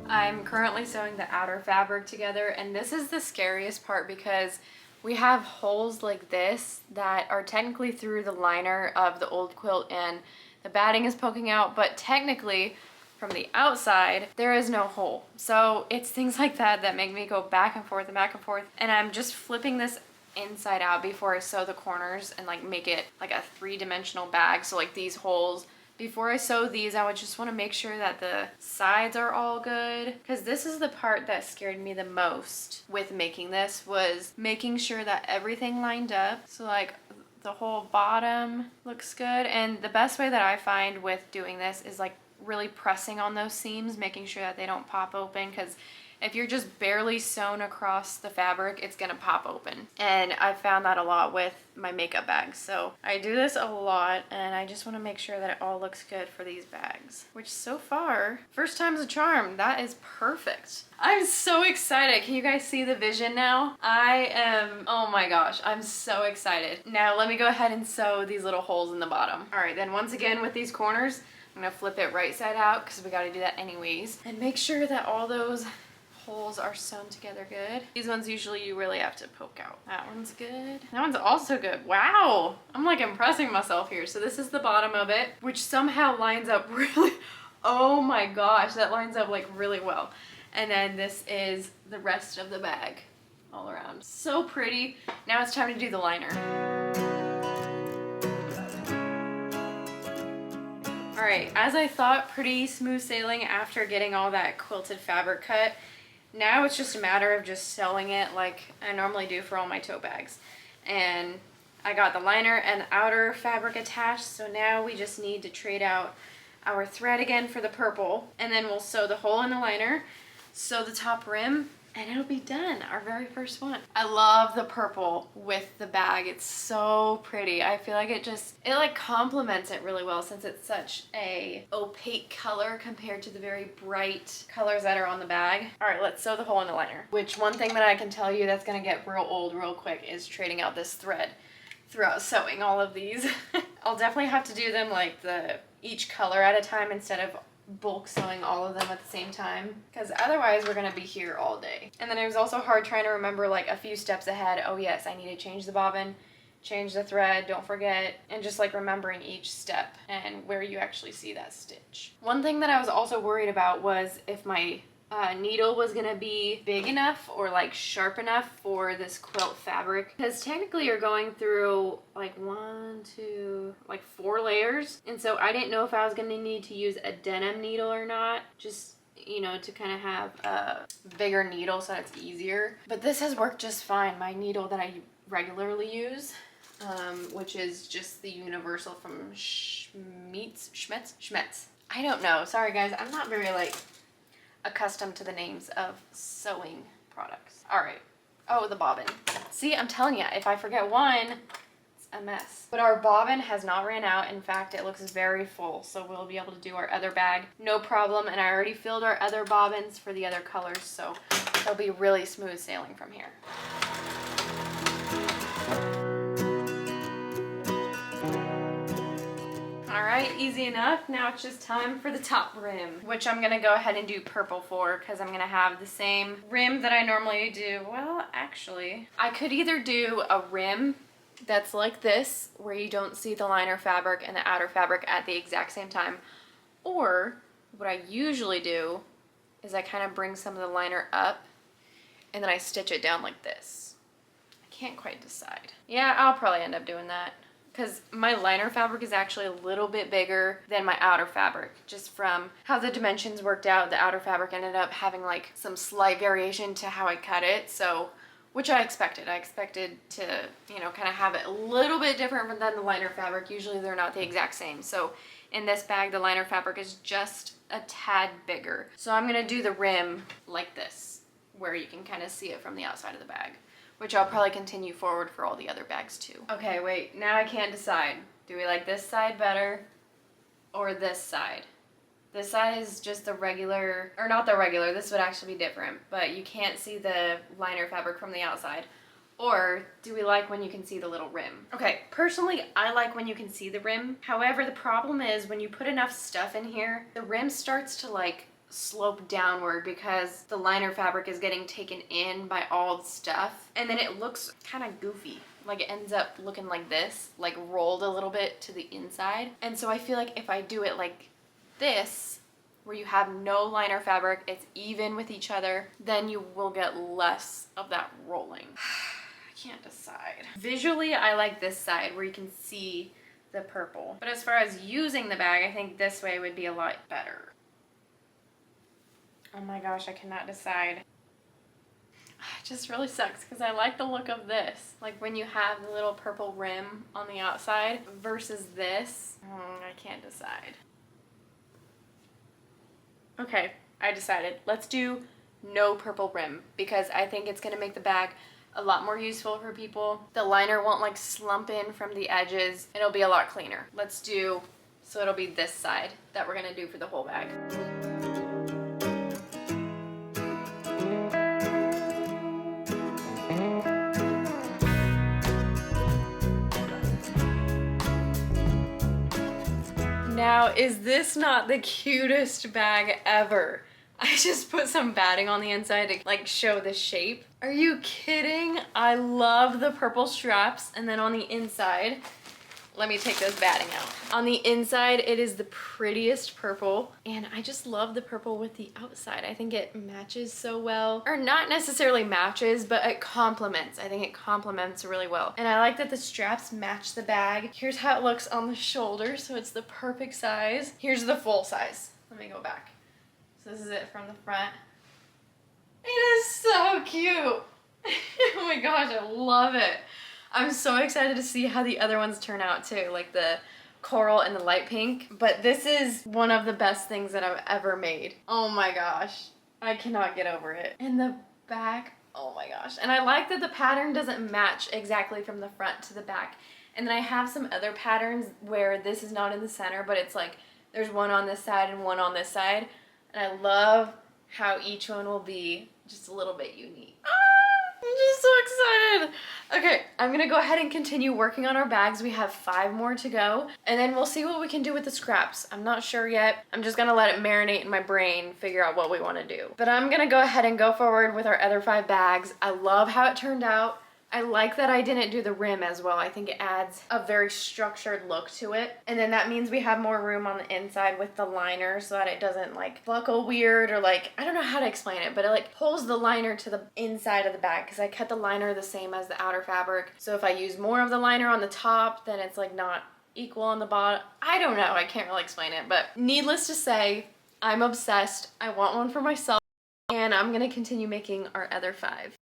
I'm currently sewing the outer fabric together, and this is the scariest part because we have holes like this that are technically through the liner of the old quilt and the batting is poking out, but technically from the outside there is no hole. So it's things like that that make me go back and forth and back and forth, and I'm just flipping this inside out before I sew the corners and like make it like a three-dimensional bag. So like these holes, before I sew these, I would just want to make sure that the sides are all good, because this is the part that scared me the most with making this, was making sure that everything lined up. So like the whole bottom looks good, and the best way that I find with doing this is like really pressing on those seams, making sure that they don't pop open, because if you're just barely sewn across the fabric, it's gonna pop open. And I found that a lot with my makeup bags. So I do this a lot, and I just wanna make sure that it all looks good for these bags, which so far, first time's a charm. That is perfect. I'm so excited. Can you guys see the vision now? I am, oh my gosh, I'm so excited. Now let me go ahead and sew these little holes in the bottom. All right, then once again with these corners, I'm gonna flip it right side out because we gotta do that anyways. And make sure that all those holes are sewn together good. These ones usually you really have to poke out. That one's good. That one's also good. Wow, I'm like impressing myself here. So this is the bottom of it, which somehow lines up really, oh my gosh, that lines up like really well. And then this is the rest of the bag all around. So pretty. Now it's time to do the liner. All right, as I thought, pretty smooth sailing after getting all that quilted fabric cut. Now it's just a matter of just sewing it like I normally do for all my tote bags. And I got the liner and the outer fabric attached, so now we just need to trade out our thread again for the purple, and then we'll sew the hole in the liner, sew the top rim, and it'll be done, our very first one. I love the purple with the bag. It's so pretty. I feel like it like complements it really well since it's such a opaque color compared to the very bright colors that are on the bag. All right, let's sew the hole in the liner. Which one thing that I can tell you that's gonna get real old real quick is trading out this thread throughout sewing all of these. I'll definitely have to do them like each color at a time instead of bulk sewing all of them at the same time, because otherwise we're gonna be here all day. And then it was also hard trying to remember like a few steps ahead. Oh yes, I need to change the bobbin, change the thread, don't forget, and just like remembering each step and where you actually see that stitch. One thing that I was also worried about was if my needle was gonna be big enough or like sharp enough for this quilt fabric, because technically you're going through like 4 layers, and so I didn't know if I was gonna need to use a denim needle or not, just, you know, to kind of have a bigger needle so it's easier. But this has worked just fine. My needle that I regularly use, which is just the universal from Schmetz. I don't know, sorry guys, I'm not very like accustomed to the names of sewing products. All right. Oh, the bobbin. See, I'm telling you, if I forget one, it's a mess. But our bobbin has not ran out. In fact, it looks very full, so we'll be able to do our other bag no problem. And I already filled our other bobbins for the other colors, so it'll be really smooth sailing from here. All right, easy enough. Now it's just time for the top rim, which I'm gonna go ahead and do purple for because I'm gonna have the same rim that I normally do. Well, actually, I could either do a rim that's like this, where you don't see the liner fabric and the outer fabric at the exact same time, or what I usually do is I kind of bring some of the liner up and then I stitch it down like this. I can't quite decide. Yeah, I'll probably end up doing that, because my liner fabric is actually a little bit bigger than my outer fabric. Just from how the dimensions worked out, the outer fabric ended up having like some slight variation to how I cut it, so, which I expected. I expected to, you know, kind of have it a little bit different than the liner fabric. Usually they're not the exact same. So in this bag, the liner fabric is just a tad bigger. So I'm gonna do the rim like this, where you can kind of see it from the outside of the bag, which I'll probably continue forward for all the other bags too. Okay, wait, now I can't decide. Do we like this side better or this side? This side is just the regular, or not the regular, this would actually be different, but you can't see the liner fabric from the outside. Or do we like when you can see the little rim? Okay, personally, I like when you can see the rim. However, the problem is when you put enough stuff in here, the rim starts to like slope downward because the liner fabric is getting taken in by all the stuff, and then it looks kind of goofy. Like it ends up looking like this, like rolled a little bit to the inside. And so I feel like if I do it like this, where you have no liner fabric, it's even with each other, then you will get less of that rolling. I can't decide. Visually, I like this side where you can see the purple. But as far as using the bag, I think this way would be a lot better. Oh my gosh, I cannot decide. It just really sucks because I like the look of this. Like when you have the little purple rim on the outside versus this. I can't decide. Okay, I decided. Let's do no purple rim because I think it's gonna make the bag a lot more useful for people. The liner won't like slump in from the edges. It'll be a lot cleaner. Let's do, so it'll be this side that we're gonna do for the whole bag. Now, is this not the cutest bag ever? I just put some batting on the inside to like show the shape. Are you kidding? I love the purple straps, and then on the inside, let me take this batting out. On the inside, it is the prettiest purple, and I just love the purple with the outside. I think it matches so well, or not necessarily matches, but it complements. I think it complements really well. And I like that the straps match the bag. Here's how it looks on the shoulder, so it's the perfect size. Here's the full size. Let me go back. So this is it from the front. It is so cute. Oh my gosh, I love it. I'm so excited to see how the other ones turn out too, like the coral and the light pink. But this is one of the best things that I've ever made. Oh my gosh, I cannot get over it. And the back, oh my gosh. And I like that the pattern doesn't match exactly from the front to the back. And then I have some other patterns where this is not in the center, but it's like there's one on this side and one on this side. And I love how each one will be just a little bit unique. I'm just so excited. Okay, I'm gonna go ahead and continue working on our bags. We have 5 more to go, and then we'll see what we can do with the scraps. I'm not sure yet. I'm just gonna let it marinate in my brain, figure out what we wanna do. But I'm gonna go ahead and go forward with our other 5 bags. I love how it turned out. I like that I didn't do the rim as well. I think it adds a very structured look to it. And then that means we have more room on the inside with the liner so that it doesn't like buckle weird, or like, I don't know how to explain it, but it like pulls the liner to the inside of the bag because I cut the liner the same as the outer fabric. So if I use more of the liner on the top, then it's like not equal on the bottom. I don't know, I can't really explain it, but needless to say, I'm obsessed. I want one for myself, and I'm gonna continue making our other 5.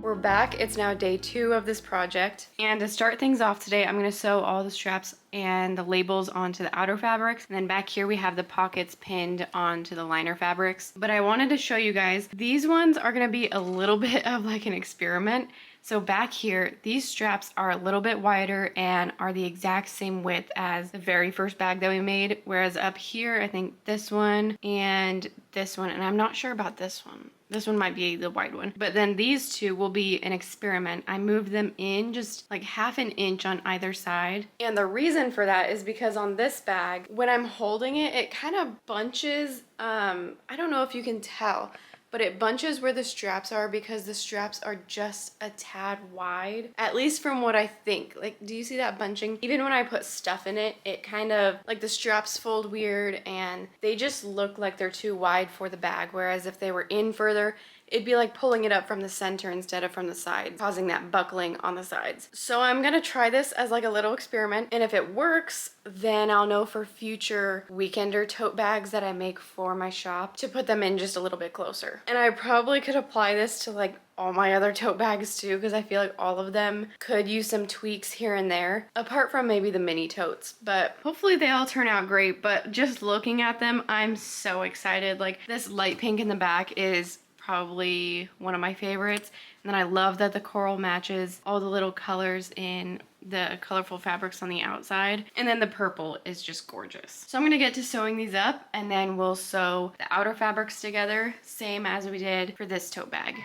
We're back. It's now day 2 of this project. And to start things off today, I'm gonna sew all the straps and the labels onto the outer fabrics. And then back here we have the pockets pinned onto the liner fabrics. But I wanted to show you guys, these ones are gonna be a little bit of like an experiment. So back here, these straps are a little bit wider and are the exact same width as the very first bag that we made. Whereas up here, I think this one and this one, and I'm not sure about this one. This one might be the wide one. But then these two will be an experiment. I moved them in just like half an inch on either side. And the reason for that is because on this bag, when I'm holding it, it kind of bunches. I don't know if you can tell, but it bunches where the straps are because the straps are just a tad wide, at least from what I think. Like, do you see that bunching? Even when I put stuff in it, it kind of, like the straps fold weird and they just look like they're too wide for the bag, whereas if they were in further, it'd be like pulling it up from the center instead of from the sides, causing that buckling on the sides. So I'm gonna try this as like a little experiment, and if it works, then I'll know for future weekender tote bags that I make for my shop to put them in just a little bit closer. And I probably could apply this to like all my other tote bags too, because I feel like all of them could use some tweaks here and there, apart from maybe the mini totes. But hopefully they all turn out great. But just looking at them, I'm so excited. Like, this light pink in the back is probably one of my favorites. And then I love that the coral matches all the little colors in the colorful fabrics on the outside. And then the purple is just gorgeous. So I'm gonna get to sewing these up, and then we'll sew the outer fabrics together, same as we did for this tote bag.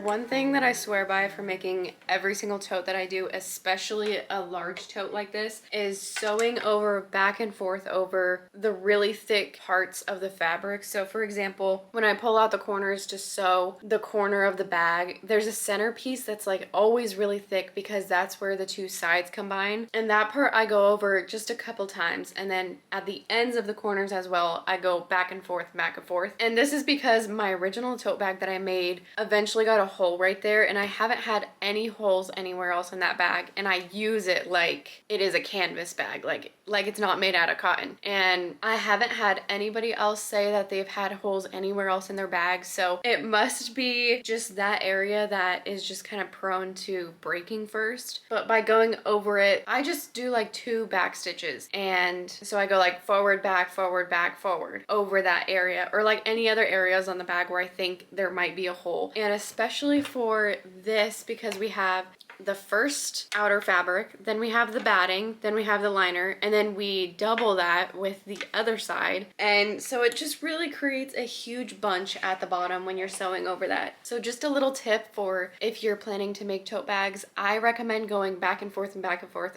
One thing that I swear by for making every single tote that I do, especially a large tote like this, is sewing over back and forth over the really thick parts of the fabric. So for example, when I pull out the corners to sew the corner of the bag, there's a center piece that's like always really thick because that's where the two sides combine. And that part I go over just a couple times, and then at the ends of the corners as well, I go back and forth, back and forth. And this is because my original tote bag that I made eventually got a hole right there, and I haven't had any holes anywhere else in that bag, and I use it like it is a canvas bag, like it's not made out of cotton. And I haven't had anybody else say that they've had holes anywhere else in their bag, so it must be just that area that is just kind of prone to breaking first. But by going over it, I just do like 2 back stitches, and so I go like forward, back, forward over that area, or like any other areas on the bag where I think there might be a hole. And especially for this, because we have the first outer fabric, then we have the batting, then we have the liner, and then we double that with the other side. And so it just really creates a huge bunch at the bottom when you're sewing over that. So just a little tip for if you're planning to make tote bags, I recommend going back and forth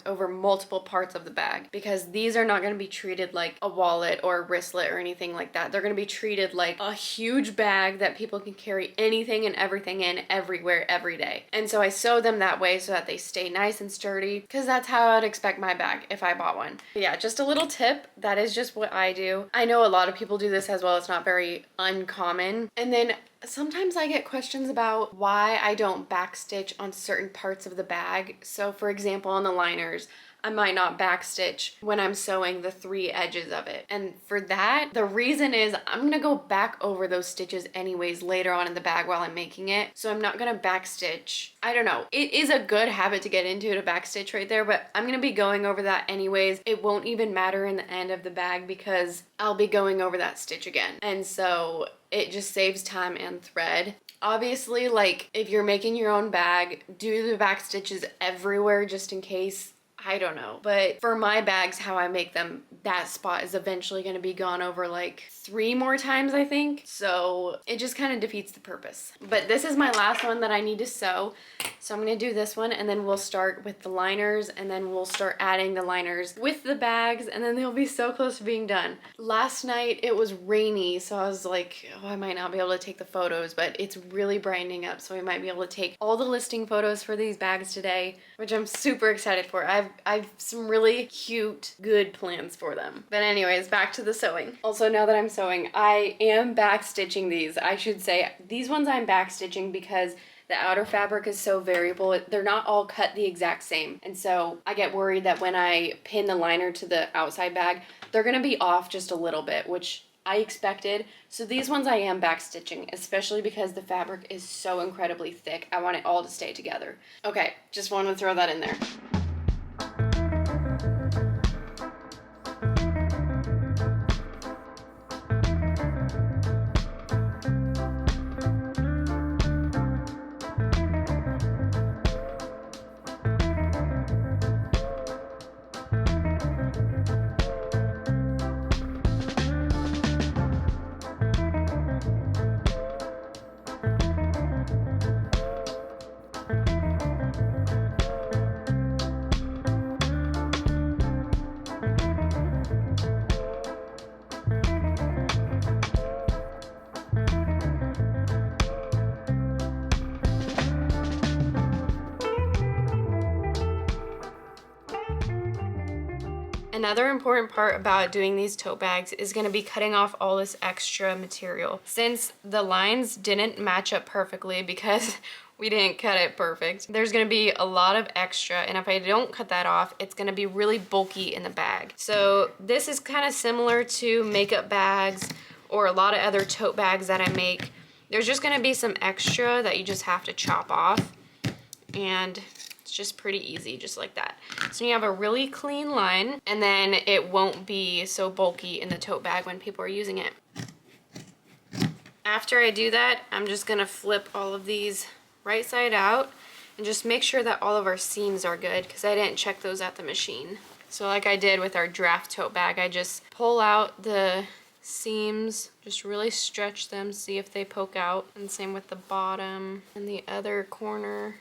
over multiple parts of the bag, because these are not going to be treated like a wallet or a wristlet or anything like that. They're going to be treated like a huge bag that people can carry anything and everything in everywhere every day. And so I sew them that way so that they stay nice and sturdy, because that's how I'd expect my bag if I bought one. But yeah, just a little tip. That is just what I do. I know a lot of people do this as well. It's not very uncommon. And then sometimes I get questions about why I don't backstitch on certain parts of the bag. So for example, on the liners, I might not backstitch when I'm sewing the 3 edges of it. And for that, the reason is I'm gonna go back over those stitches anyways later on in the bag while I'm making it. So I'm not gonna backstitch. I don't know. It is a good habit to get into, to backstitch right there, but I'm gonna be going over that anyways. It won't even matter in the end of the bag because I'll be going over that stitch again. And so it just saves time and thread. Obviously, like if you're making your own bag, do the back stitches everywhere just in case. I don't know. But for my bags, how I make them, that spot is eventually going to be gone over like 3 more times, I think. So it just kind of defeats the purpose. But this is my last one that I need to sew. So I'm going to do this one, and then we'll start with the liners, and then we'll start adding the liners with the bags, and then they'll be so close to being done. Last night it was rainy, so I was like, oh, I might not be able to take the photos, but it's really brightening up, so we might be able to take all the listing photos for these bags today, which I'm super excited for. I've some really cute, good plans for them. But anyways, back to the sewing. Also, now that I'm sewing, I am back stitching these. I should say these ones I'm back stitching because the outer fabric is so variable. They're not all cut the exact same. And so I get worried that when I pin the liner to the outside bag, they're gonna be off just a little bit, which I expected. So these ones I am back stitching, especially because the fabric is so incredibly thick. I want it all to stay together. Okay, just wanted to throw that in there. Another important part about doing these tote bags is going to be cutting off all this extra material. Since the lines didn't match up perfectly because we didn't cut it perfect, there's going to be a lot of extra, and if I don't cut that off, it's going to be really bulky in the bag. So this is kind of similar to makeup bags or a lot of other tote bags that I make. There's just going to be some extra that you just have to chop off, and it's just pretty easy, just like that. So you have a really clean line, and then it won't be so bulky in the tote bag when people are using it. After I do that, I'm just gonna flip all of these right side out and just make sure that all of our seams are good, because I didn't check those at the machine. So like I did with our draft tote bag, I just pull out the seams, just really stretch them, see if they poke out, and same with the bottom and the other corner.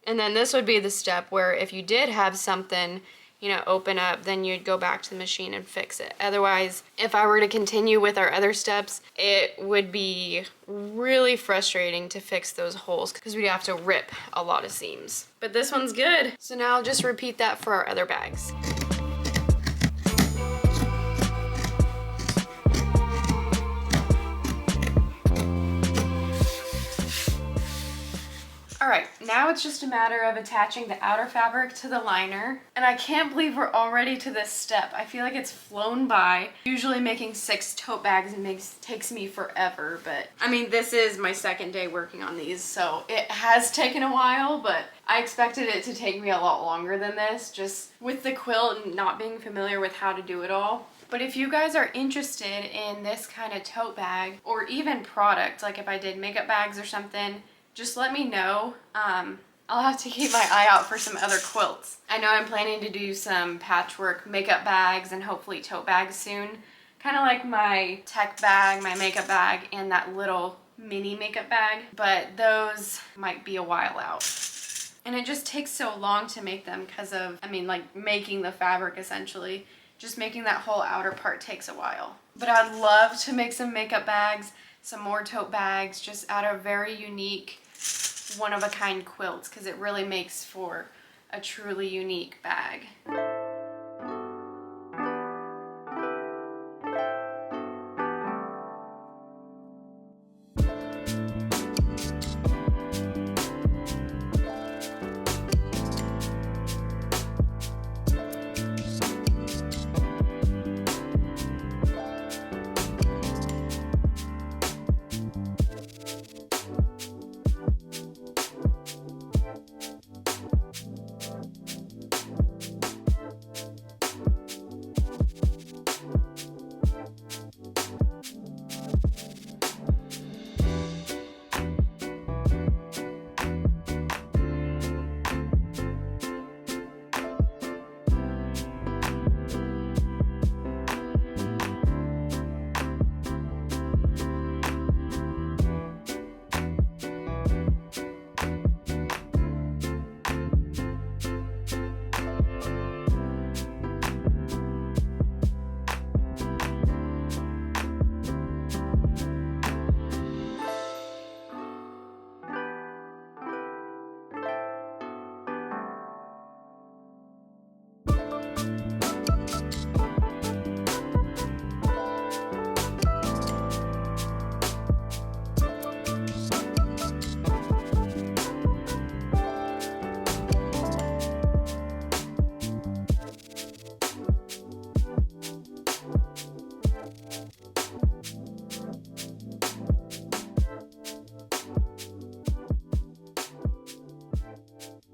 And then this would be the step where if you did have something, you know, open up, then you'd go back to the machine and fix it. Otherwise, if I were to continue with our other steps, it would be really frustrating to fix those holes because we'd have to rip a lot of seams. But this one's good. So now I'll just repeat that for our other bags. Alright, now it's just a matter of attaching the outer fabric to the liner. And I can't believe we're already to this step. I feel like it's flown by. Usually making 6 tote bags takes me forever, but I mean, this is my second day working on these, so it has taken a while, but I expected it to take me a lot longer than this, just with the quilt and not being familiar with how to do it all. But if you guys are interested in this kind of tote bag, or even product, like if I did makeup bags or something, just let me know. I'll have to keep my eye out for some other quilts. I know I'm planning to do some patchwork makeup bags and hopefully tote bags soon. Kind of like my tech bag, my makeup bag, and that little mini makeup bag, but those might be a while out. And it just takes so long to make them because of, I mean, like making the fabric essentially. Just making that whole outer part takes a while. But I'd love to make some makeup bags, some more tote bags, just out of very unique, one-of-a-kind quilts, because it really makes for a truly unique bag.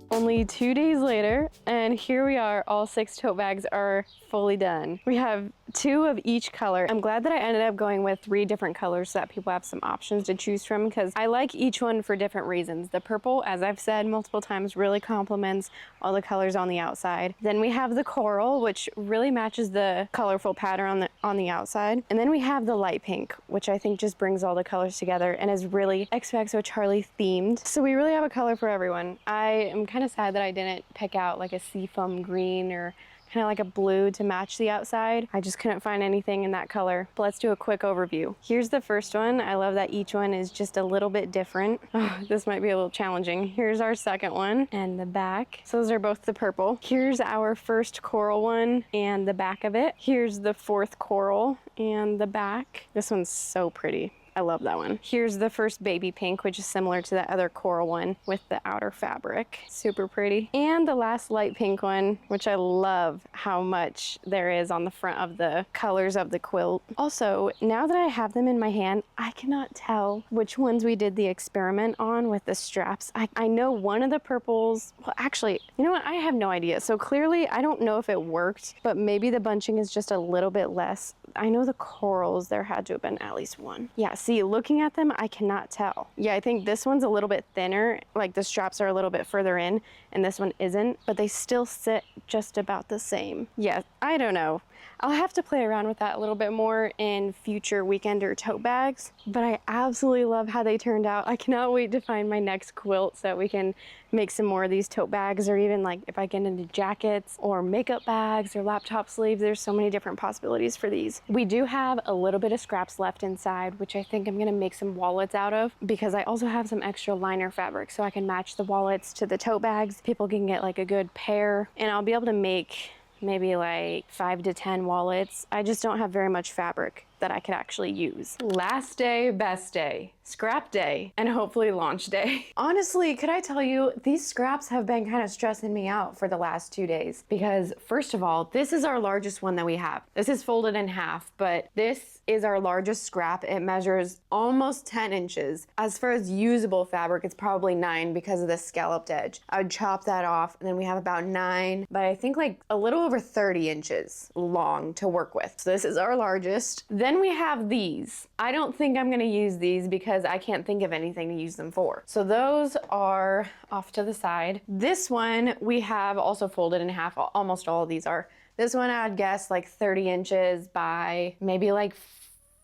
Only 2 days later, and here we are, all 6 tote bags are fully done. We have 2 of each color. I'm glad that I ended up going with 3 different colors so that people have some options to choose from, because I like each one for different reasons. The purple, as I've said multiple times, really complements all the colors on the outside. Then we have the coral, which really matches the colorful pattern on the outside. And then we have the light pink, which I think just brings all the colors together and is really XOXO Charlie themed. So we really have a color for everyone. I am kind of sad that I didn't pick out like a seafoam green or kind of like a blue to match the outside. I just couldn't find anything in that color. But let's do a quick overview. Here's the first one. I love that each one is just a little bit different. Oh, this might be a little challenging. Here's our second one and the back. So those are both the purple. Here's our first coral one and the back of it. Here's the fourth coral and the back. This one's so pretty. I love that one. Here's the first baby pink, which is similar to that other coral one with the outer fabric. Super pretty. And the last light pink one, which I love how much there is on the front of the colors of the quilt. Also, now that I have them in my hand, I cannot tell which ones we did the experiment on with the straps. I know one of the purples, well actually, you know what? I have no idea. So clearly, I don't know if it worked, but maybe the bunching is just a little bit less. I know the corals, there had to have been at least one. Yeah, see, looking at them, I cannot tell. Yeah, I think this one's a little bit thinner, like the straps are a little bit further in, and this one isn't, but they still sit just about the same. Yeah, I don't know. I'll have to play around with that a little bit more in future weekender tote bags, but I absolutely love how they turned out. I cannot wait to find my next quilt so that we can make some more of these tote bags, or even like if I get into jackets or makeup bags or laptop sleeves. There's so many different possibilities for these. We do have a little bit of scraps left inside, which I think I'm gonna make some wallets out of, because I also have some extra liner fabric so I can match the wallets to the tote bags. People can get like a good pair, and I'll be able to make maybe like 5 to 10 wallets. I just don't have very much fabric that I could actually use. Last day, best day, scrap day, and hopefully launch day. Honestly, could I tell you, these scraps have been kind of stressing me out for the last 2 days, because first of all, this is our largest one that we have. This is folded in half, but this is our largest scrap. It measures almost 10 inches. As far as usable fabric, it's probably 9 because of the scalloped edge. I would chop that off, and then we have about 9, but I think like a little over 30 inches long to work with. So this is our largest. Then we have these. I don't think I'm gonna use these because because I can't think of anything to use them for. So those are off to the side. This one we have also folded in half. Almost all of these are. This one I'd guess like 30 inches by maybe like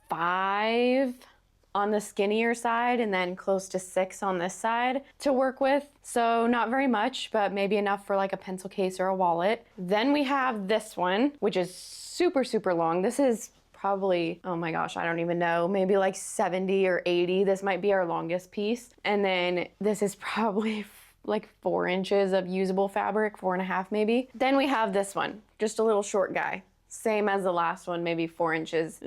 5 on the skinnier side and then close to 6 on this side to work with. So not very much, but maybe enough for like a pencil case or a wallet. Then we have this one, which is super, super long. This is probably, oh my gosh, I don't even know, maybe like 70 or 80. This might be our longest piece. And then this is probably like 4 inches of usable fabric, 4.5 maybe. Then we have this one, just a little short guy. Same as the last one, maybe 4 inches.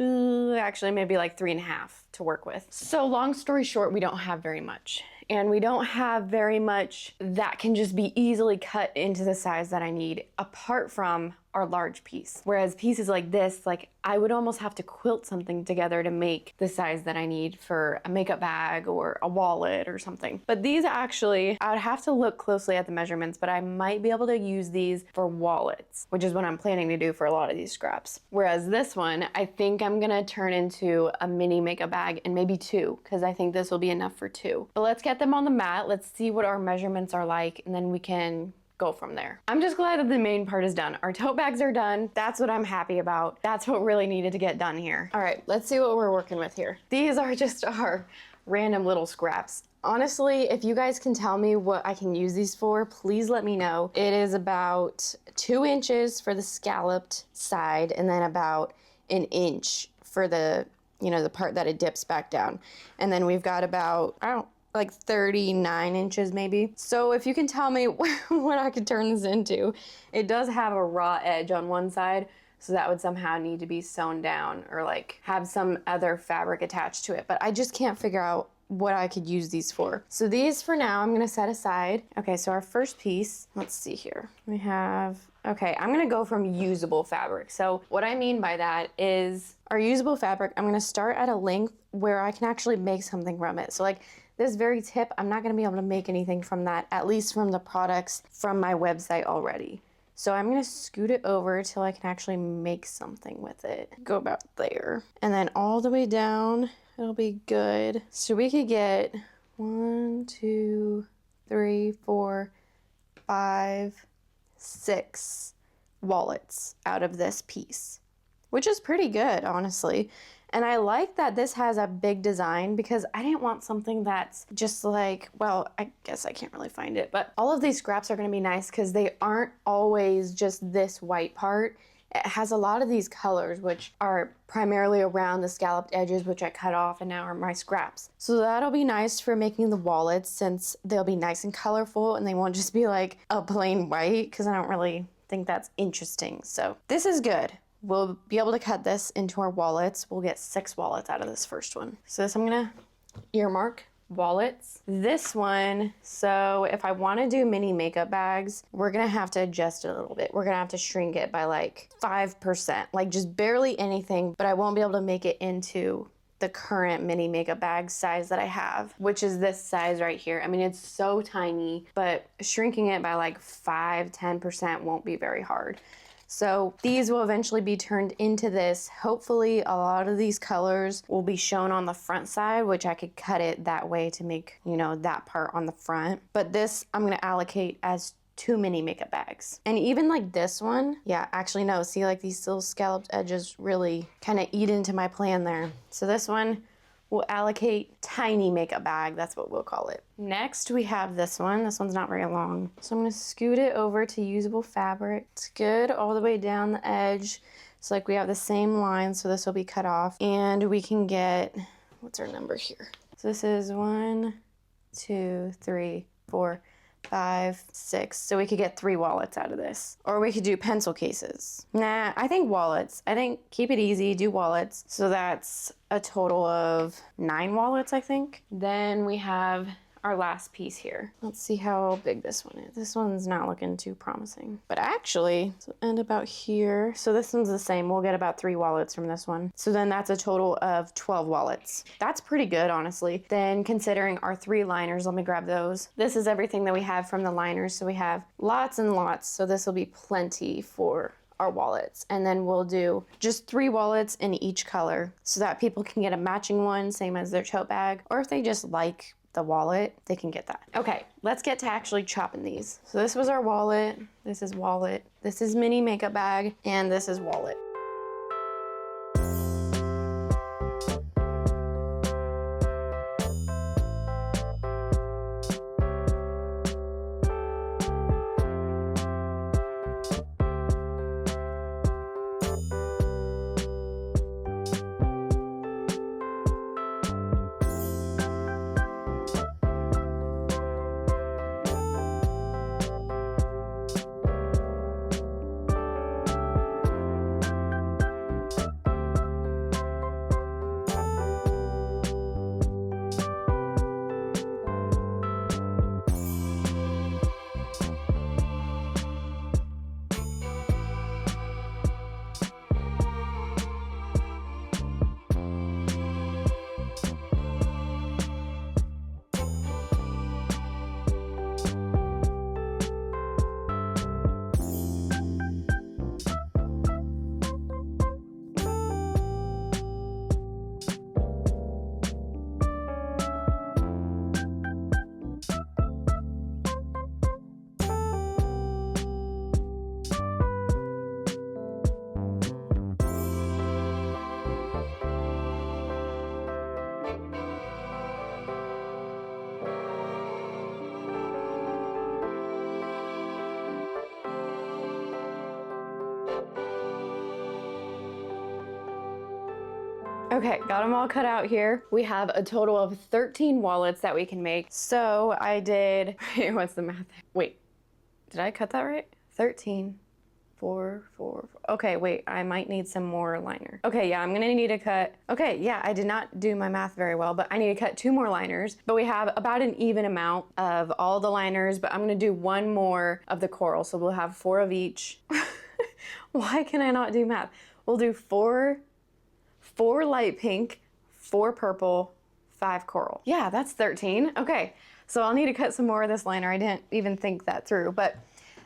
Actually, maybe like 3.5 to work with. So long story short, we don't have very much. And we don't have very much that can just be easily cut into the size that I need, apart from our large piece. Whereas pieces like this, like I would almost have to quilt something together to make the size that I need for a makeup bag or a wallet or something. But these actually, I would have to look closely at the measurements, but I might be able to use these for wallets, which is what I'm planning to do for a lot of these scraps. Whereas this one, I think I'm gonna turn into a mini makeup bag and maybe 2, because I think this will be enough for 2. But let's get them on the mat. Let's see what our measurements are like, and then we can go from there. I'm just glad that the main part is done. Our tote bags are done. That's what I'm happy about. That's what really needed to get done here. All right, let's see what we're working with here. These are just our random little scraps. Honestly, if you guys can tell me what I can use these for, please let me know. It is about 2 inches for the scalloped side and then about 1 inch for the, you know, the part that it dips back down. And then we've got about, I don't, like 39 inches maybe. So if you can tell me what I could turn this into. It does have a raw edge on one side, so that would somehow need to be sewn down or like have some other fabric attached to it. But I just can't figure out what I could use these for. So these for now I'm gonna set aside. Okay, so our first piece, let's see here. We have, okay, I'm gonna go from usable fabric. So what I mean by that is our usable fabric, I'm gonna start at a length where I can actually make something from it. So like this very tip, I'm not gonna be able to make anything from that, at least from the products from my website already. So I'm gonna scoot it over till I can actually make something with it. Go about there. And then all the way down, it'll be good. So we could get 1, 2, 3, 4, 5, 6 wallets out of this piece, which is pretty good, honestly. And I like that this has a big design because I didn't want something that's just like, well, I guess I can't really find it, but all of these scraps are gonna be nice because they aren't always just this white part. It has a lot of these colors, which are primarily around the scalloped edges, which I cut off and now are my scraps. So that'll be nice for making the wallets since they'll be nice and colorful and they won't just be like a plain white because I don't really think that's interesting. So this is good. We'll be able to cut this into our wallets. We'll get 6 wallets out of this first one. So this I'm gonna earmark wallets. This one, so if I wanna do mini makeup bags, we're gonna have to adjust it a little bit. We're gonna have to shrink it by like 5%, like just barely anything, but I won't be able to make it into the current mini makeup bag size that I have, which is this size right here. I mean, it's so tiny, but shrinking it by like 5-10% won't be very hard. So these will eventually be turned into this. Hopefully a lot of these colors will be shown on the front side, which I could cut it that way to make, you know, that part on the front. But this I'm gonna allocate as 2 mini makeup bags. And even like this one, yeah, actually no, see like these little scalloped edges really kind of eat into my plan there. So this one, we'll allocate tiny makeup bag. That's what we'll call it. Next, we have this one. This one's not very long. So I'm gonna scoot it over to usable fabric. It's good all the way down the edge. So like we have the same line, so this will be cut off. And we can get, what's our number here? So this is 1, 2, 3, 4, 5, 6. So we could get 3 wallets out of this. Or we could do pencil cases. Nah, I think wallets. I think keep it easy, do wallets. So that's a total of 9 wallets, I think. Then we have our last piece here. Let's see how big this one is. This one's not looking too promising. But actually, so end about here. So this one's the same. We'll get about 3 wallets from this one. So then that's a total of 12 wallets. That's pretty good, honestly. Then considering our 3 liners, let me grab those. This is everything that we have from the liners. So we have lots and lots. So this will be plenty for our wallets. And then we'll do just 3 wallets in each color so that people can get a matching one, same as their tote bag. Or if they just like the wallet, they can get that. Okay, let's get to actually chopping these. So this was our wallet, this is mini makeup bag, and this is wallet. Okay, got them all cut out here. We have a total of 13 wallets that we can make. So I did, what's the math? Wait, did I cut that right? 13, 4, 4. Okay, wait, I might need some more liner. Okay, yeah, I'm gonna need to cut, okay, yeah, I did not do my math very well, but I need to cut 2 more liners. But we have about an even amount of all the liners, but I'm gonna do 1 more of the coral. So we'll have 4 of each. Why can I not do math? We'll do 4 light pink, 4 purple, 5 coral. Yeah, that's 13. Okay, so I'll need to cut some more of this liner. I didn't even think that through. But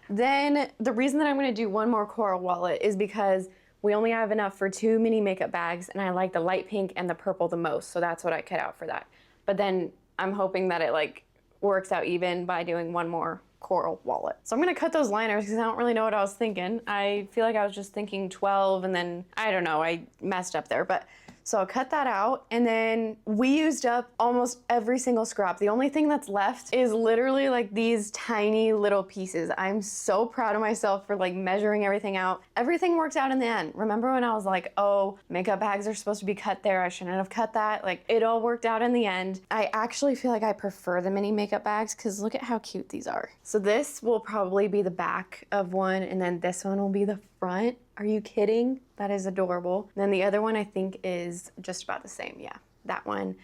then the reason that I'm gonna do 1 more coral wallet is because we only have enough for 2 mini makeup bags, and I like the light pink and the purple the most, so that's what I cut out for that. But then I'm hoping that it like works out even by doing 1 more coral wallet. So I'm gonna cut those liners because I don't really know what I was thinking. I feel like I was just thinking 12 and then, I don't know, I messed up there. But so I'll cut that out, and then we used up almost every single scrap. The only thing that's left is literally like these tiny little pieces. I'm so proud of myself for like measuring everything out. Everything worked out in the end. Remember when I was like, oh, makeup bags are supposed to be cut there, I shouldn't have cut that. Like, it all worked out in the end. I actually feel like I prefer the mini makeup bags because look at how cute these are. So this will probably be the back of one, and then this one will be the front. Are you kidding? That is adorable. And then the other one I think is just about the same. Yeah, that one.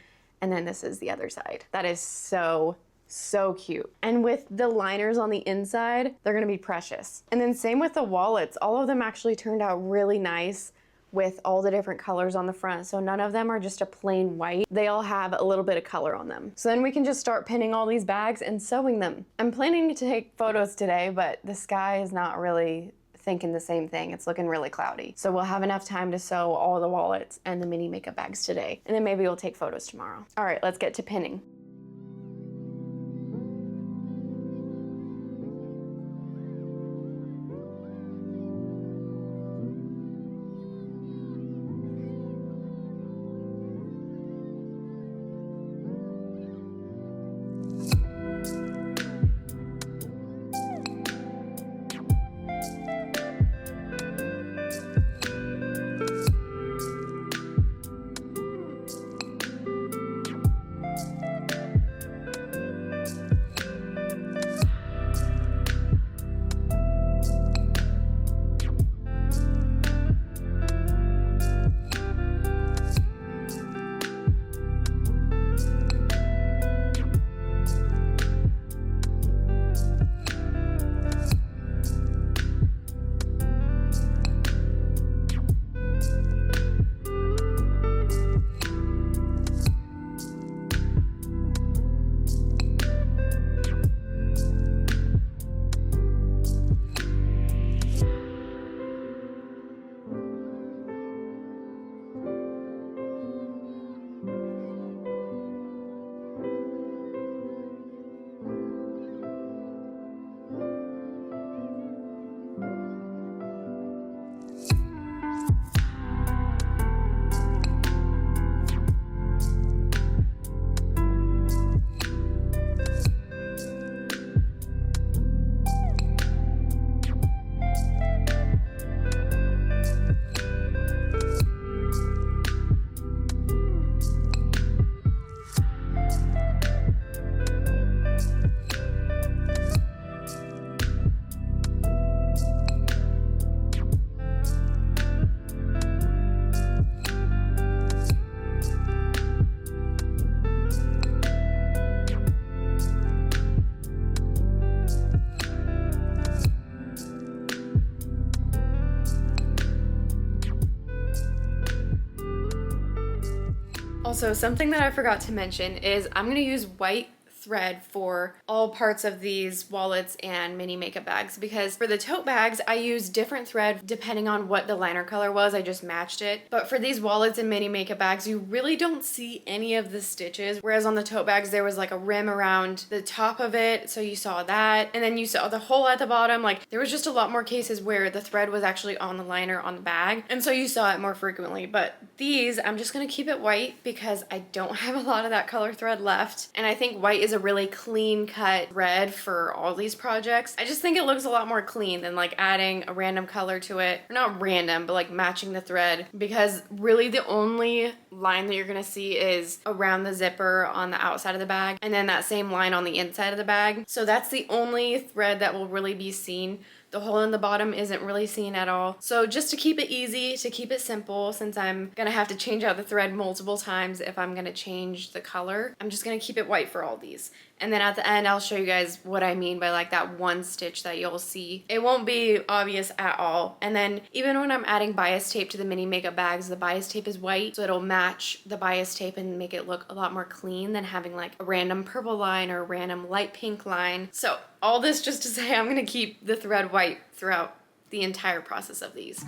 And then this is the other side. That is so, so cute. And with the liners on the inside, they're gonna be precious. And then same with the wallets. All of them actually turned out really nice with all the different colors on the front. So none of them are just a plain white. They all have a little bit of color on them. So then we can just start pinning all these bags and sewing them. I'm planning to take photos today, but the sky is not really thinking the same thing. It's looking really cloudy. So we'll have enough time to sew all the wallets and the mini makeup bags today. And then maybe we'll take photos tomorrow. All right, let's get to pinning. Also, something that I forgot to mention is I'm gonna use white thread for all parts of these wallets and mini makeup bags, because for the tote bags I use different thread depending on what the liner color was. I just matched it. But for these wallets and mini makeup bags, you really don't see any of the stitches, whereas on the tote bags there was like a rim around the top of it, so you saw that, and then you saw the hole at the bottom. Like, there was just a lot more cases where the thread was actually on the liner on the bag, and so you saw it more frequently. But these, I'm just gonna keep it white because I don't have a lot of that color thread left, and I think white is a really clean cut thread for all these projects. I just think it looks a lot more clean than like adding a random color to it, or not random, but like matching the thread, because really the only line that you're gonna see is around the zipper on the outside of the bag, and then that same line on the inside of the bag. So that's the only thread that will really be seen. The hole in the bottom isn't really seen at all. So just to keep it easy, to keep it simple, since I'm gonna have to change out the thread multiple times if I'm gonna change the color, I'm just gonna keep it white for all these. And then at the end, I'll show you guys what I mean by like that one stitch that you'll see. It won't be obvious at all. And then even when I'm adding bias tape to the mini makeup bags, the bias tape is white, so it'll match the bias tape and make it look a lot more clean than having like a random purple line or a random light pink line. So all this just to say I'm gonna keep the thread white throughout the entire process of these.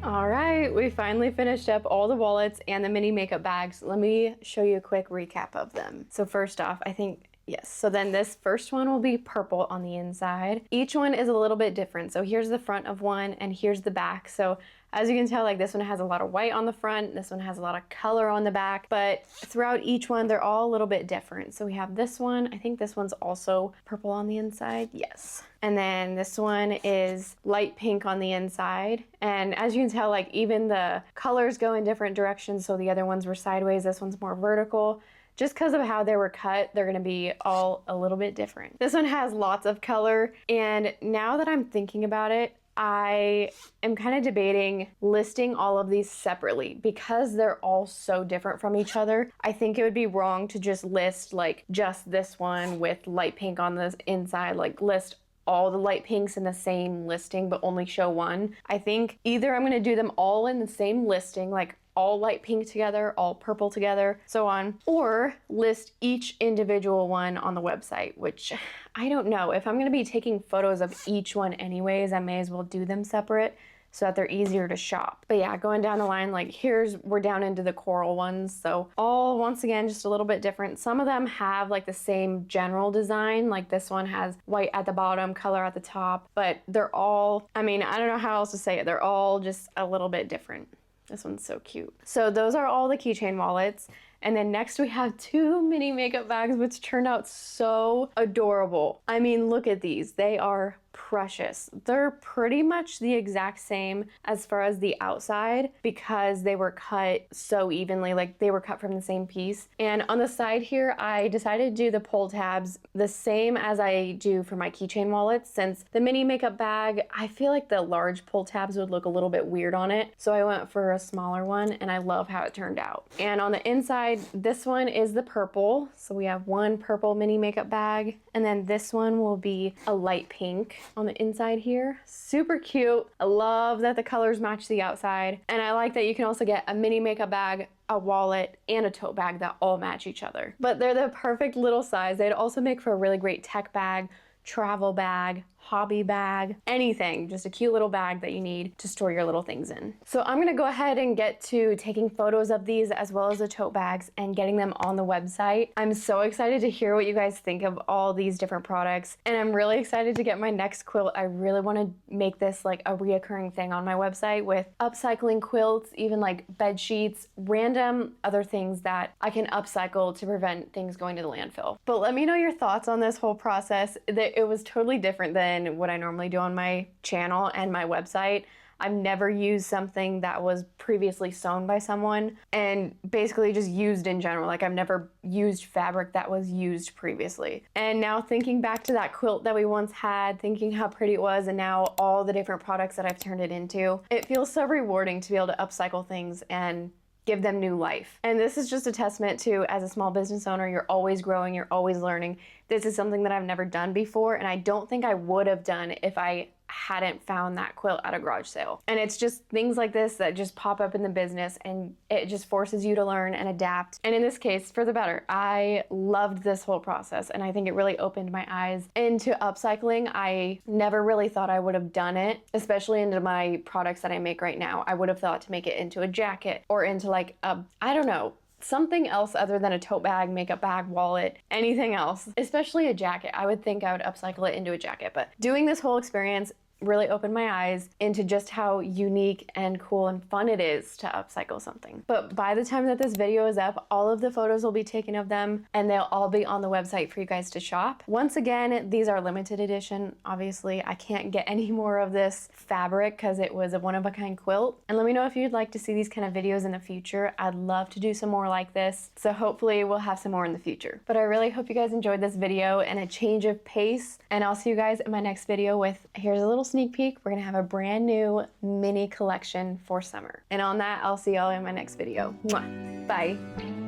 All right, we finally finished up all the wallets and the mini makeup bags. Let me show you a quick recap of them. So first off, I think, yes, so then this first one will be purple on the inside. Each one is a little bit different. So here's the front of one and here's the back. So As you can tell, like this one has a lot of white on the front, this one has a lot of color on the back, but throughout each one, they're all a little bit different. So we have this one, I think this one's also purple on the inside, yes. And then this one is light pink on the inside. And as you can tell, like even the colors go in different directions. So the other ones were sideways, this one's more vertical. Just because of how they were cut, they're gonna be all a little bit different. This one has lots of color, and now that I'm thinking about it, I am kind of debating listing all of these separately because they're all so different from each other. I think it would be wrong to just list like just this one with light pink on the inside, like list all the light pinks in the same listing but only show one. I think either I'm gonna do them all in the same listing, like all light pink together, all purple together, so on, or list each individual one on the website, which I don't know. If I'm gonna be taking photos of each one anyways, I may as well do them separate so that they're easier to shop. But yeah, going down the line, like we're down into the coral ones. So all, once again, just a little bit different. Some of them have like the same general design. Like this one has white at the bottom, color at the top, but they're all, I mean, I don't know how else to say it. They're all just a little bit different. This one's so cute. So those are all the keychain wallets. And then next we have two mini makeup bags, which turned out so adorable. I mean, look at these. They are precious. They're pretty much the exact same as far as the outside because they were cut so evenly, like they were cut from the same piece. And on the side here, I decided to do the pull tabs the same as I do for my keychain wallets, since the mini makeup bag, I feel like the large pull tabs would look a little bit weird on it. So I went for a smaller one and I love how it turned out. And on the inside, this one is the purple. So we have one purple mini makeup bag, and then this one will be a light pink on the inside here. Super cute. I love that the colors match the outside. And I like that you can also get a mini makeup bag, a wallet, and a tote bag that all match each other. But they're the perfect little size. They'd also make for a really great tech bag, travel bag, hobby bag, anything, just a cute little bag that you need to store your little things in. So I'm gonna go ahead and get to taking photos of these as well as the tote bags and getting them on the website. I'm so excited to hear what you guys think of all these different products, and I'm really excited to get my next quilt. I really wanna make this like a reoccurring thing on my website with upcycling quilts, even like bed sheets, random other things that I can upcycle to prevent things going to the landfill. But let me know your thoughts on this whole process. It was totally different than what I normally do on my channel and my website. I've never used something that was previously sewn by someone, and basically just used in general. Like I've never used fabric that was used previously. And now thinking back to that quilt that we once had, thinking how pretty it was, and now all the different products that I've turned it into, it feels so rewarding to be able to upcycle things and give them new life. And this is just a testament to, as a small business owner, you're always growing, you're always learning. This is something that I've never done before, and I don't think I would have done if I hadn't found that quilt at a garage sale. And it's just things like this that just pop up in the business, and it just forces you to learn and adapt. And in this case, for the better. I loved this whole process, and I think it really opened my eyes into upcycling. I never really thought I would have done it, especially into my products that I make right now. I would have thought to make it into a jacket or into like a, I don't know, something else other than a tote bag, makeup bag, wallet, anything else, especially a jacket. I would think I would upcycle it into a jacket, but doing this whole experience really opened my eyes into just how unique and cool and fun it is to upcycle something. But by the time that this video is up, all of the photos will be taken of them, and they'll all be on the website for you guys to shop. Once again, these are limited edition. Obviously, I can't get any more of this fabric because it was a one-of-a-kind quilt. And let me know if you'd like to see these kind of videos in the future. I'd love to do some more like this. So hopefully we'll have some more in the future. But I really hope you guys enjoyed this video and a change of pace. And I'll see you guys in my next video with, here's a little sneak peek. We're gonna have a brand new mini collection for summer. And on that, I'll see y'all in my next video. Mwah. Bye.